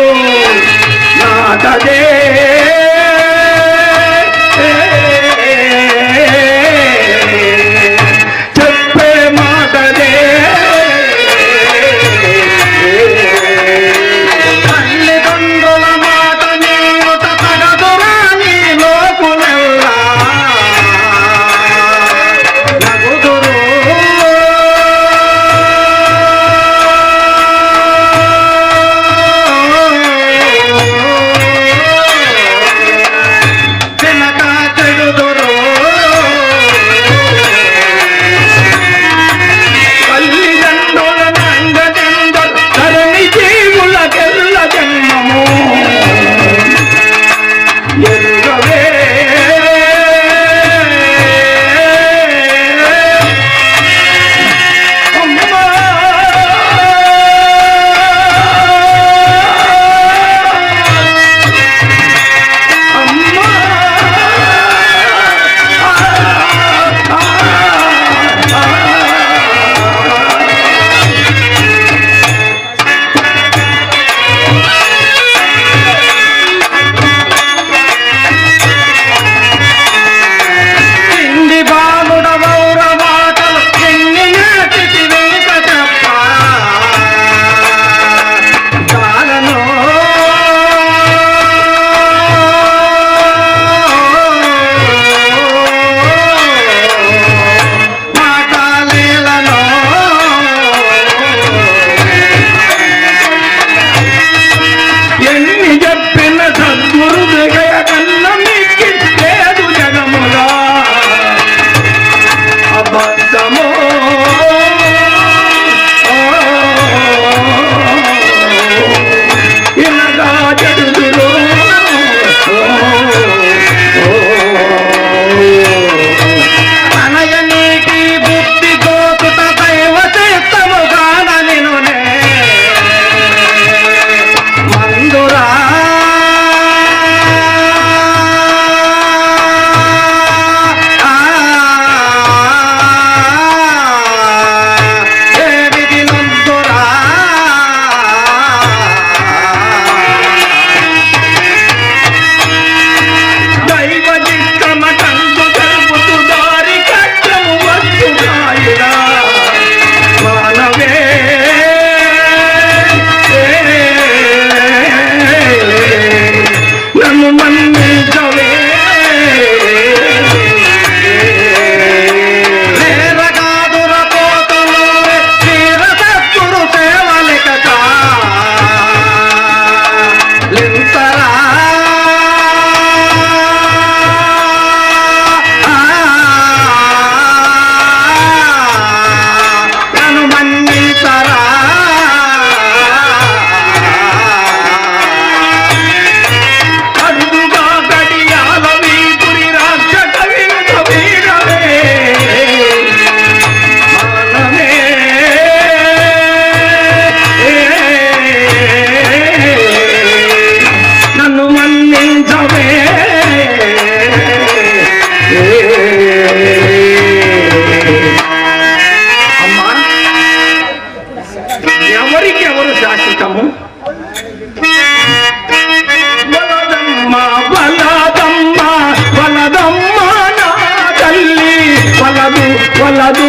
వలదు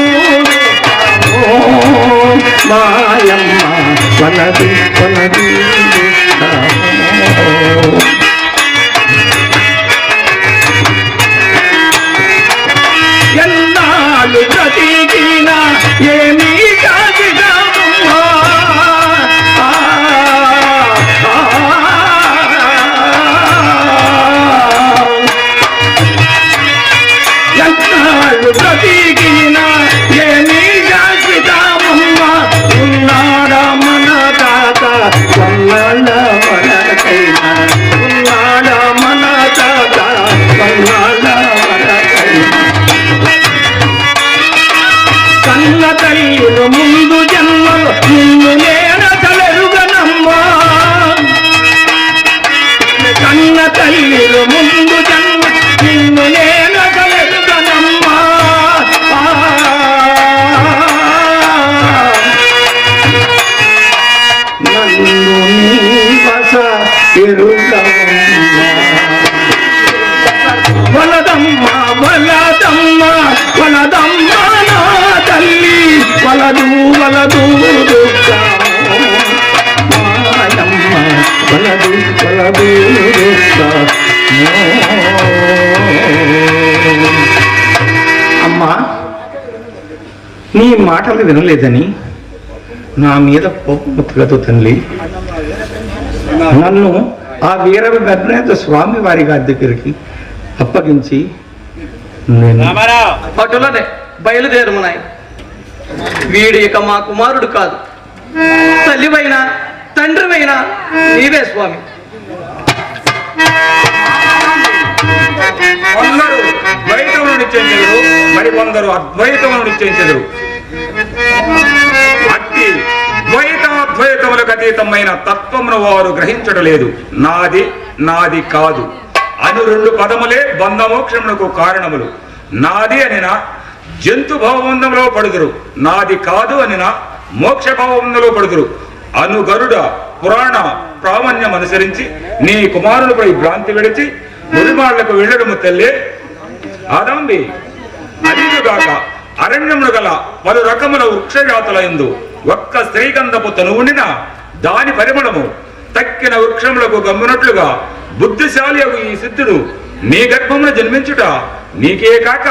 మాయమ్మ వలదు వలదు ఎన్నాళ్ళు బ్రతికినా ఏమీ కాదిగమ్మా ఎన్నాళ్ళు బ్రతికినా ఏమీ కాదిగమ్మ ఉన్నాడా మన తాత కొన్నాళ్ళ వరకైనా ఉన్నాడా మన తాత కొన్నాళ్ళ వరకైనా కన్న తల్లులు ముందు జన్మలు నిన్ను నేనెరుగనమ్మా కన్న తల్లులు ముందు జన్మ నిన్ను నేనెరుగనమ్మా నన్ను నీ వశ ఎరుగమ్మా వలదమ్మ వలదమ్మ వలదమ్మ నా తల్లి వలదు వలదు మాయమ్మ వలదు వలదు అమ్మా నీ మాటలు వినలేదని నా మీద కోపముత్తులతో తల్లి నన్ను ఆ వీర భద్రనాథ స్వామి వారి గారి దగ్గరికి అప్పగించి నేను అటులనే బయలుదేరుము నాయన. వీడు ఇక మా కుమారుడు కాదు, తల్లివైనా తండ్రివైనా నీవే స్వామి. కొందరు ద్వైతమును నిశ్చయించెదరు, మరి కొందరు అద్వైతమును నిశ్చయించెదరు. అట్టి ద్వైతాద్వైతములకు అతీతమైన తత్వమును వారు గ్రహించడం లేదు. నాది నాది కాదు అను రెండు పదములే బంధమోక్షమునకు కారణములు. నాది అనిన జంతు భావబంధంలో పడుదురు, నాది కాదు అనిన మోక్ష భావబంధంలో పడుదురు. అను గరుడ పురాణ ప్రామాణ్యం అనుసరించి నీ కుమారునిపై భ్రాంతి విడిచి మురిమాళ్లకు వెళ్ళడము తల్లే. ఆదాంబి అదిగాక అరణ్యమును గల పలు రకముల వృక్షజాతులందు ఒక్క శ్రీగంధపు తనువుండిన దాని పరిమళము తక్కిన వృక్షములకు గమ్మునట్లుగా బుద్ధిశాలి ఈ సిద్ధుడు నీ గర్భమున జన్మించుట నీకే కాక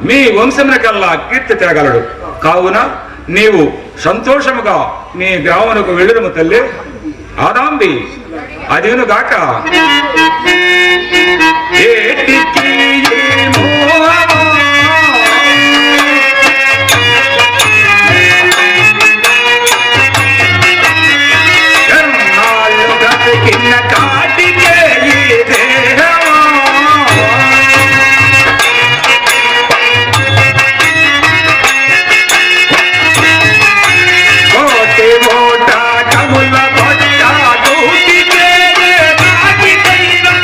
మీ వంశమునకల్లా కీర్తి తిరగలడు. కావున నీవు సంతోషముగా నీ గ్రామమునకు వెళ్ళడము తల్లి. ఆదాంబి అదేనుగాక ఏటికి ఏమో కిన్న కాటికే ఈ దేహమా కోటి మోట కముల కొట్ట దూటికే కాటికైనా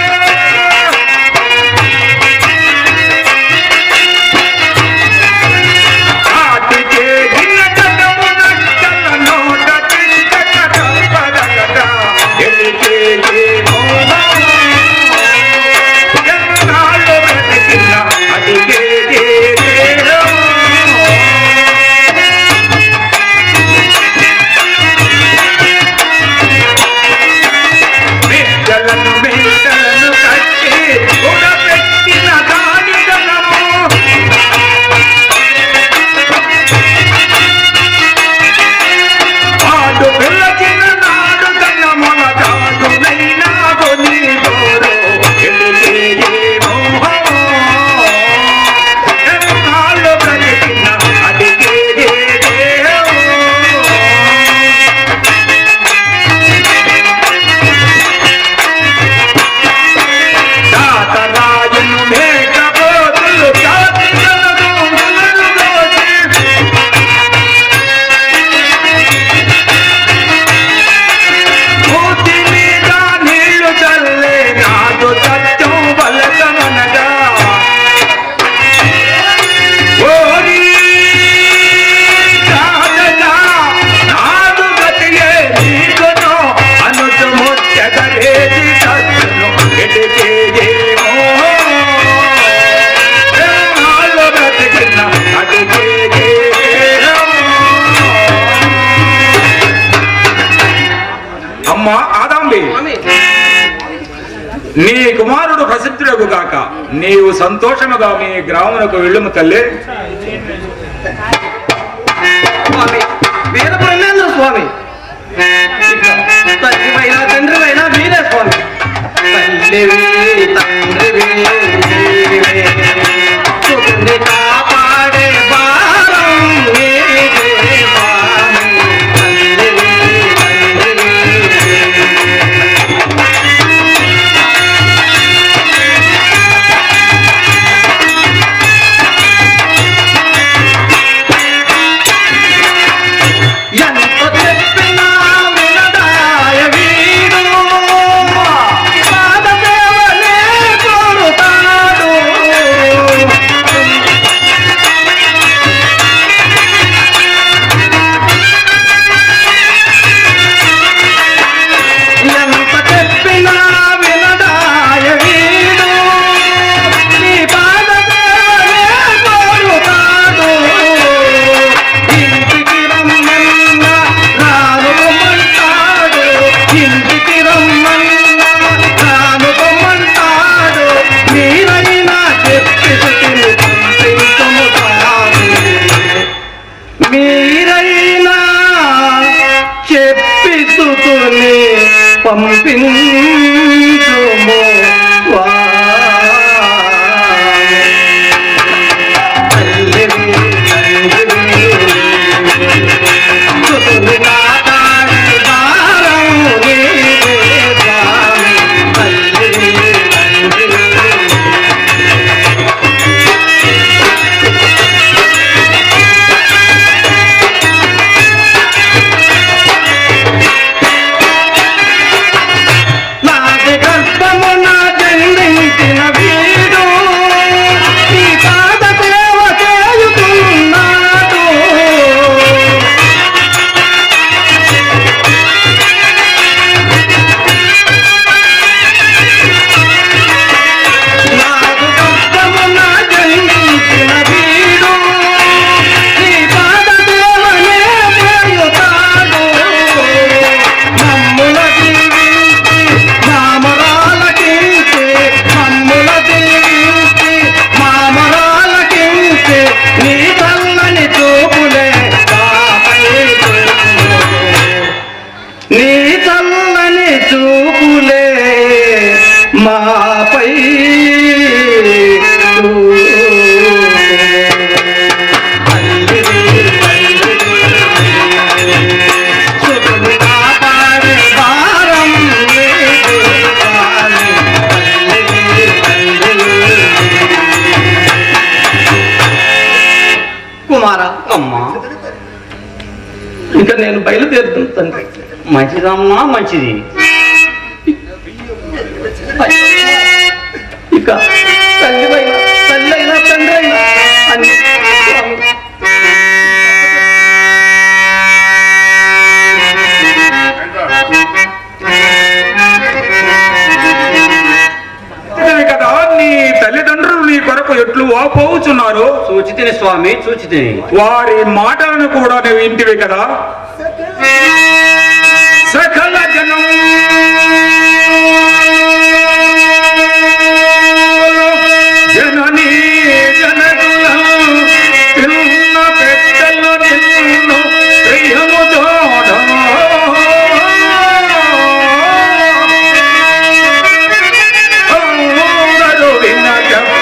కాటికే గిన్న కటమునట్టల నోట చిక్కట కంపరకట ఎలికే ఎన్నాళ్ళు బ్రతికిన అడిగే మేడలను మేడలను కట్టి ఉడపెట్టిన దానిదనము పాడు పిల్లచిన నాడు కన్న మొలగాడునైనా కొని గోరు ఎలిగే ఎన్నాళ్ళు బ్రతికిన అడిగే తాతరాయును మేకపోతులు జాతిలను ములను దోచి మూతి మీద నీళ్లు చల్లే నాదు సత్యం బలకమనగా ఓరి కాదగా నాదు గతియే నీకును అనుచు ముచ్చగరేది సత్తును ఎడిగే ఏమో ఎన్నాళ్ళు బ్రతికిన అడిగే అమ్మ ఆదాంబి, స్వామి నీ కుమారుడు ప్రసిద్ధుడగు గాక. నీవు సంతోషముగా మీ గ్రామమునకు వెళ్ళుము తల్లి. స్వామి వీర బ్రహ్మేంద్ర స్వామి, తల్లివైనా తండ్రివైనా వీరే స్వామి. తల్లివి తండ్రివి నీవే, సుతుని కాపాడే భారం నీదే స్వామి. తల్లివి తండ్రివి ఎంత చెప్పినా వినదాయ వీడు, పాదసేవనే కోరుతాడు. ఎంత చెప్పినా వినదాయ వీడు, నీ పాదసేవనే కోరుతాడు. ఇంటికి రమ్మన్నా రానుకోమంటాడు, ఇంటికి రమ్మన్నా రానుకోమంటాడు. మీరైనా చెప్పి సుతిని పంపించము స్వామి, మీరైనా చెప్పి సుతుని పంపించుము స్వామి. తల్లివి తండ్రివి సుతుని కాపాడే భారం నీదే స్వామి. తల్లివి తండ్రివి నాది గర్భమున జన్మించిన వీడు, ఈ పాద సేవ చేయుతున్నాడు. నాది గర్భమున జన్మించిన వీడు, ఈ పాద సేవనే చేయుతాడు. మమ్ముల దీవించి మామరాలకించి, మమ్ముల దీవించి మామరాలకించి, నీ చల్లని చూపులే మాపై చూపుము. నీ చల్లని చూపులే మాపై చూపుము. తల్లివి తండ్రివి సుతుని కాపాడే భారం నీదే స్వామి. తల్లివి తండ్రివి కుమారా, అమ్మా ఇక నేను బయలుదేరుతాను తండ్రి. మంచిదమ్మా, మంచిది. ఇక తల్లివైనా తల్లైనా తండ్రి అయినా అని స్వామి. ఇదే కదా నీ తల్లిదండ్రులు నీ కొరకు ఎట్లు పోవుచున్నారు. చూచితిని స్వామి, చూచితిని. వారి మాటలను కూడా నువ్వు ఇంటివి కదా. సకల జనం జననీ జనకుల పిల్ల పెద్దలు నిన్ను ప్రియము తోడ అందరూ విన్న చెప్ప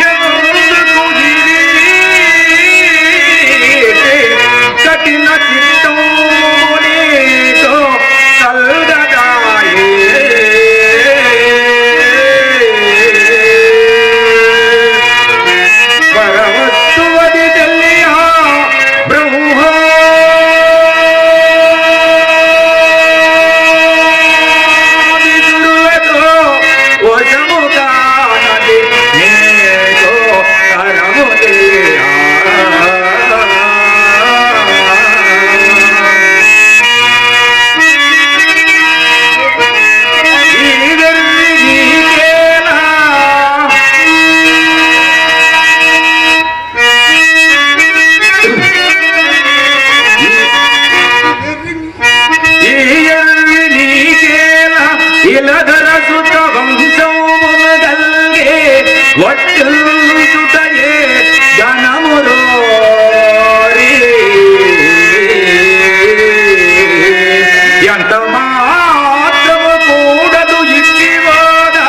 ఎందుకు కఠిన చిత్తూరితో కల్గదాయే పరవస్తువది తెలియ బ్రహ్మాదిదులతో వశముగా నది నేతో తరము తెలియ నీలధర సుత వంశమునగల్గే వట్టుటయే జనమురోరి ఎంత మాత్రము కూడదు ఇట్టివాదా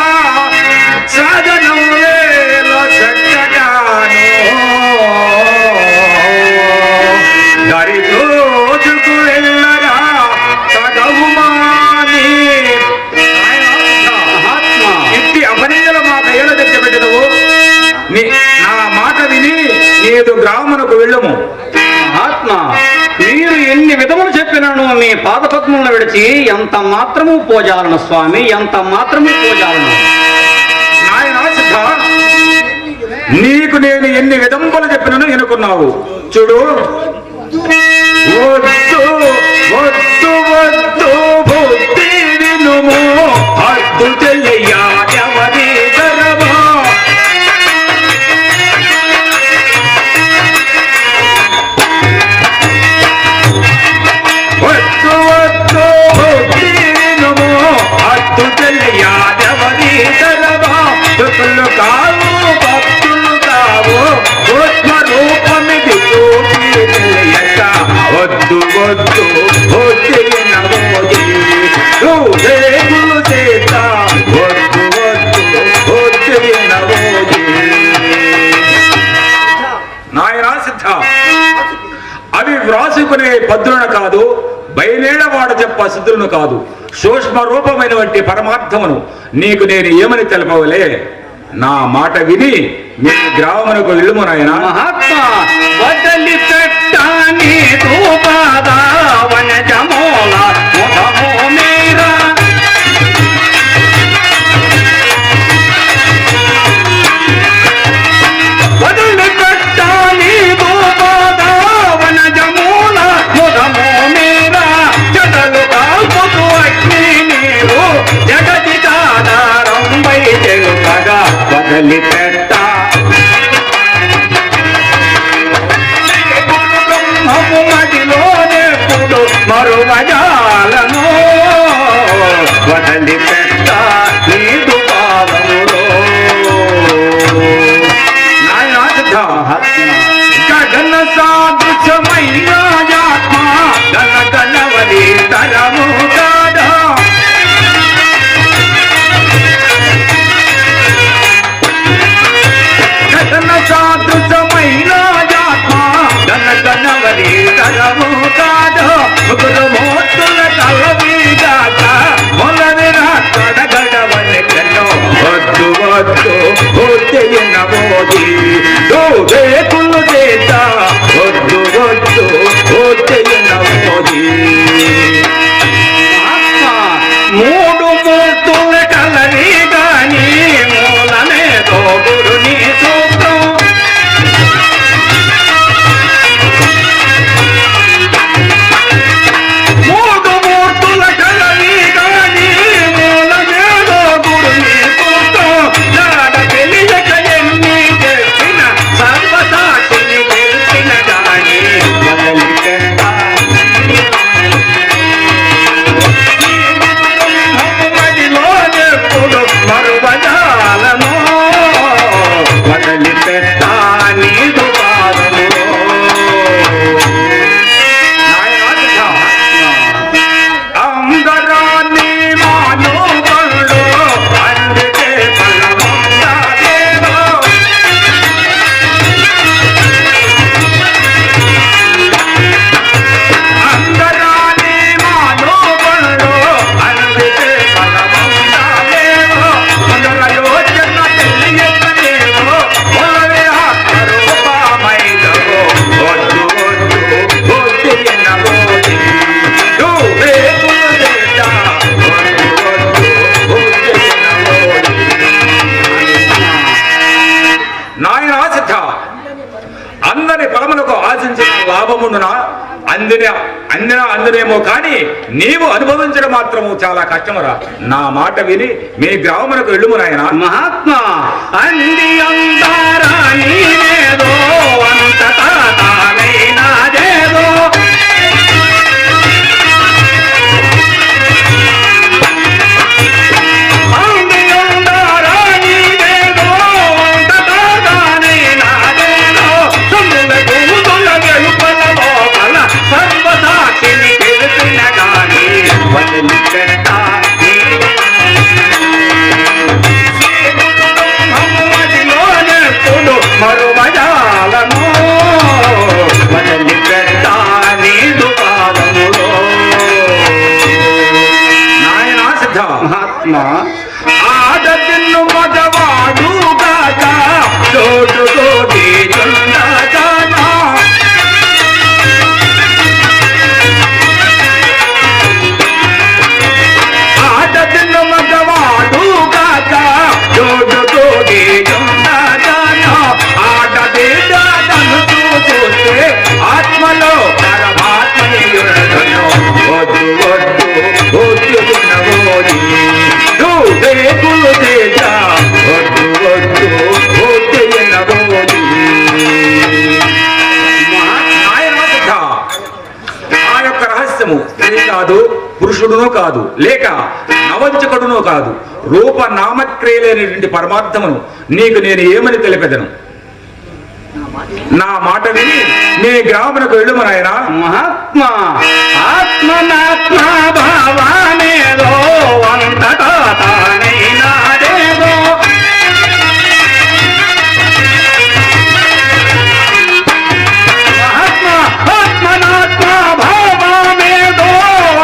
సాధనం వేల చక్కగాను దరిద్రోజుకు వెళ్ళరా తగవుమాని ఇట్టి అపనిందలు మా దయలు తెచ్చబెట్టవు నా మాట విని నీదు గ్రామమునకు వెళ్ళము. ఆత్మ మీరు ఎన్ని విధములు చెప్పినాను మీ పాదపద్మములను విడిచి ఎంత మాత్రము పోజాలను స్వామి, ఎంత మాత్రము పోజాలను. నాయనా సిద్ధ, నీకు నేను ఎన్ని విధంబులు చెప్పినను ఎనుకున్నావు. చూడు, వద్దు వద్దు వద్దు బుద్ధి వినుము, హద్దు చెయ్యా ఎవరి ధరమో. వద్దు వద్దు బుద్ధి వినుము, హద్దు చెయ్యా ఎవరి ధరమో. దుఃఖులు కావు భక్తులు కావు, సూక్ష్మ రూపమిది చూపి తెలియక. వద్దు వద్దు నాయనా సిద్ధ, అవి వ్రాసుకునే పద్దులను కాదు, బయలేడవాడు చెప్ప సిద్ధులను కాదు, సూక్ష్మ రూపమైనటువంటి పరమార్థమును నీకు నేను ఏమని తెలపవలే. నా మాట విని మీ గ్రామమునకు వెళ్ళుము నాయన. మహాత్మా వదలి పెట్టాని రూపాదా వనజమోల ముఖమో మీరా. వదలి పెట్టాని రూపాదా వనజమూల ముఖమో మీరా. జడలు కాల్పుతూ అగ్ని నీరు జగతి దాదారంబై తెలుపగా వదలి పెట్ట మదిలోనెప్పుడు మరువజాలను వదలి పెట్ట నీదు పాదములో. నాయనా సిద్ధ, గగన సాదృశ్యమైన ఆత్మ గన గణవలి తరము కాదా. గగన సాదృశ్యమైన ఆత్మ గన గణవలి తరము కాదా. ముగ్గురు మోతుల తలవీగాక మొలవిరా తొడగడవని కన్నో. వద్దు వద్దు బుద్ధిన మోది వేకులు చేత. వద్దు వద్దు బుద్ధిన మోది. మూడు మూర్తుల కలరి గాని మూలమే తోగుడు నీ సూత్రం. మూడు మూర్తుల కలరి గాని మూలమే తోగుడు నీ సూత్రం. జాడ తెలియక ఎన్ని చెప్పిన సర్వసాక్షిని తెలిసిన గాని వదలి పెట్ట మదిలోనెప్పుడు మరువజాలను వదలి పెట్ట నీదు పాదములో. అందరాన్ని మానవుడు అందుకే బలవంతాదేవో. అందరాన్ని మానవుడు అందుకే బలవంతాదేవో. అందరయోచన తెలియకనేవో మొలవే ఆత్మరూపమైనవో. వద్దు వద్దు బుద్ధిన మోది వేకులు చేత. వద్దు వద్దు బుద్ధిన మోది. నాయనా సిద్ధ, అందరి ఫలములకు ఆశించిన లాభముండున అందునేమో కానీ నీవు అనుభవించడం మాత్రము చాలా కష్టమురా. నా మాట విని మీ గ్రామమునకు వెళ్ళుము నాయన. మహాత్మా అంది అందారా నీవేదో అంతటా తానైనాదేదో. మహాత్మ ఆడదిన్ను మగవాడు గాక చోటుతోటి చుండగానా. ఆడదిన్ను మగవాడు గాక చోటుతోటి చుండగానా. ఆడబిడ్డను చూస్తే ఆత్మలో పరమాత్మయుడను. వద్దు వద్దు వద్దు తినబోయి రేకులు తేజ వద్దు వద్దు వద్దు తినబోయి. ఆ యొక్క రహస్యము స్త్రీ కాదు, పురుషుడును కాదు, లేక నవంచకుడును కాదు, రూప నామక్రియలేనటువంటి పరమార్థమును నీకు నేను ఏమని తెలిపెదను. నా మాట విని నీ గ్రామమునకు వెళ్ళుము నాయనా. మహాత్మ ఆత్మనాత్మ భావానేదో అంతటా తానైనాదేదో. మహాత్మ ఆత్మనాత్మ భావానేదో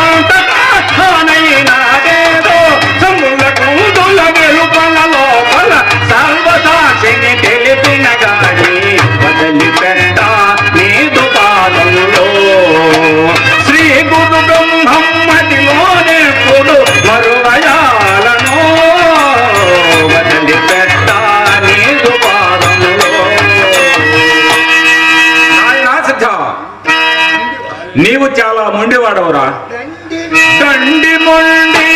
అంతటా తానైనాదేదో. సములకు దుల వెలుపల లోపల సర్వసాక్షిని తెలిపిన గాని వదిలిపెట్ట నీదు పాదములో. శ్రీ గురు బ్రహ్మమ్మటిలోనే కుడు మరువయాలను వదిలిపెట్ట నీదు పాదములో. నాయనా సిద్ధ, నీవు చాలా మొండివాడవురా. దండి మొండి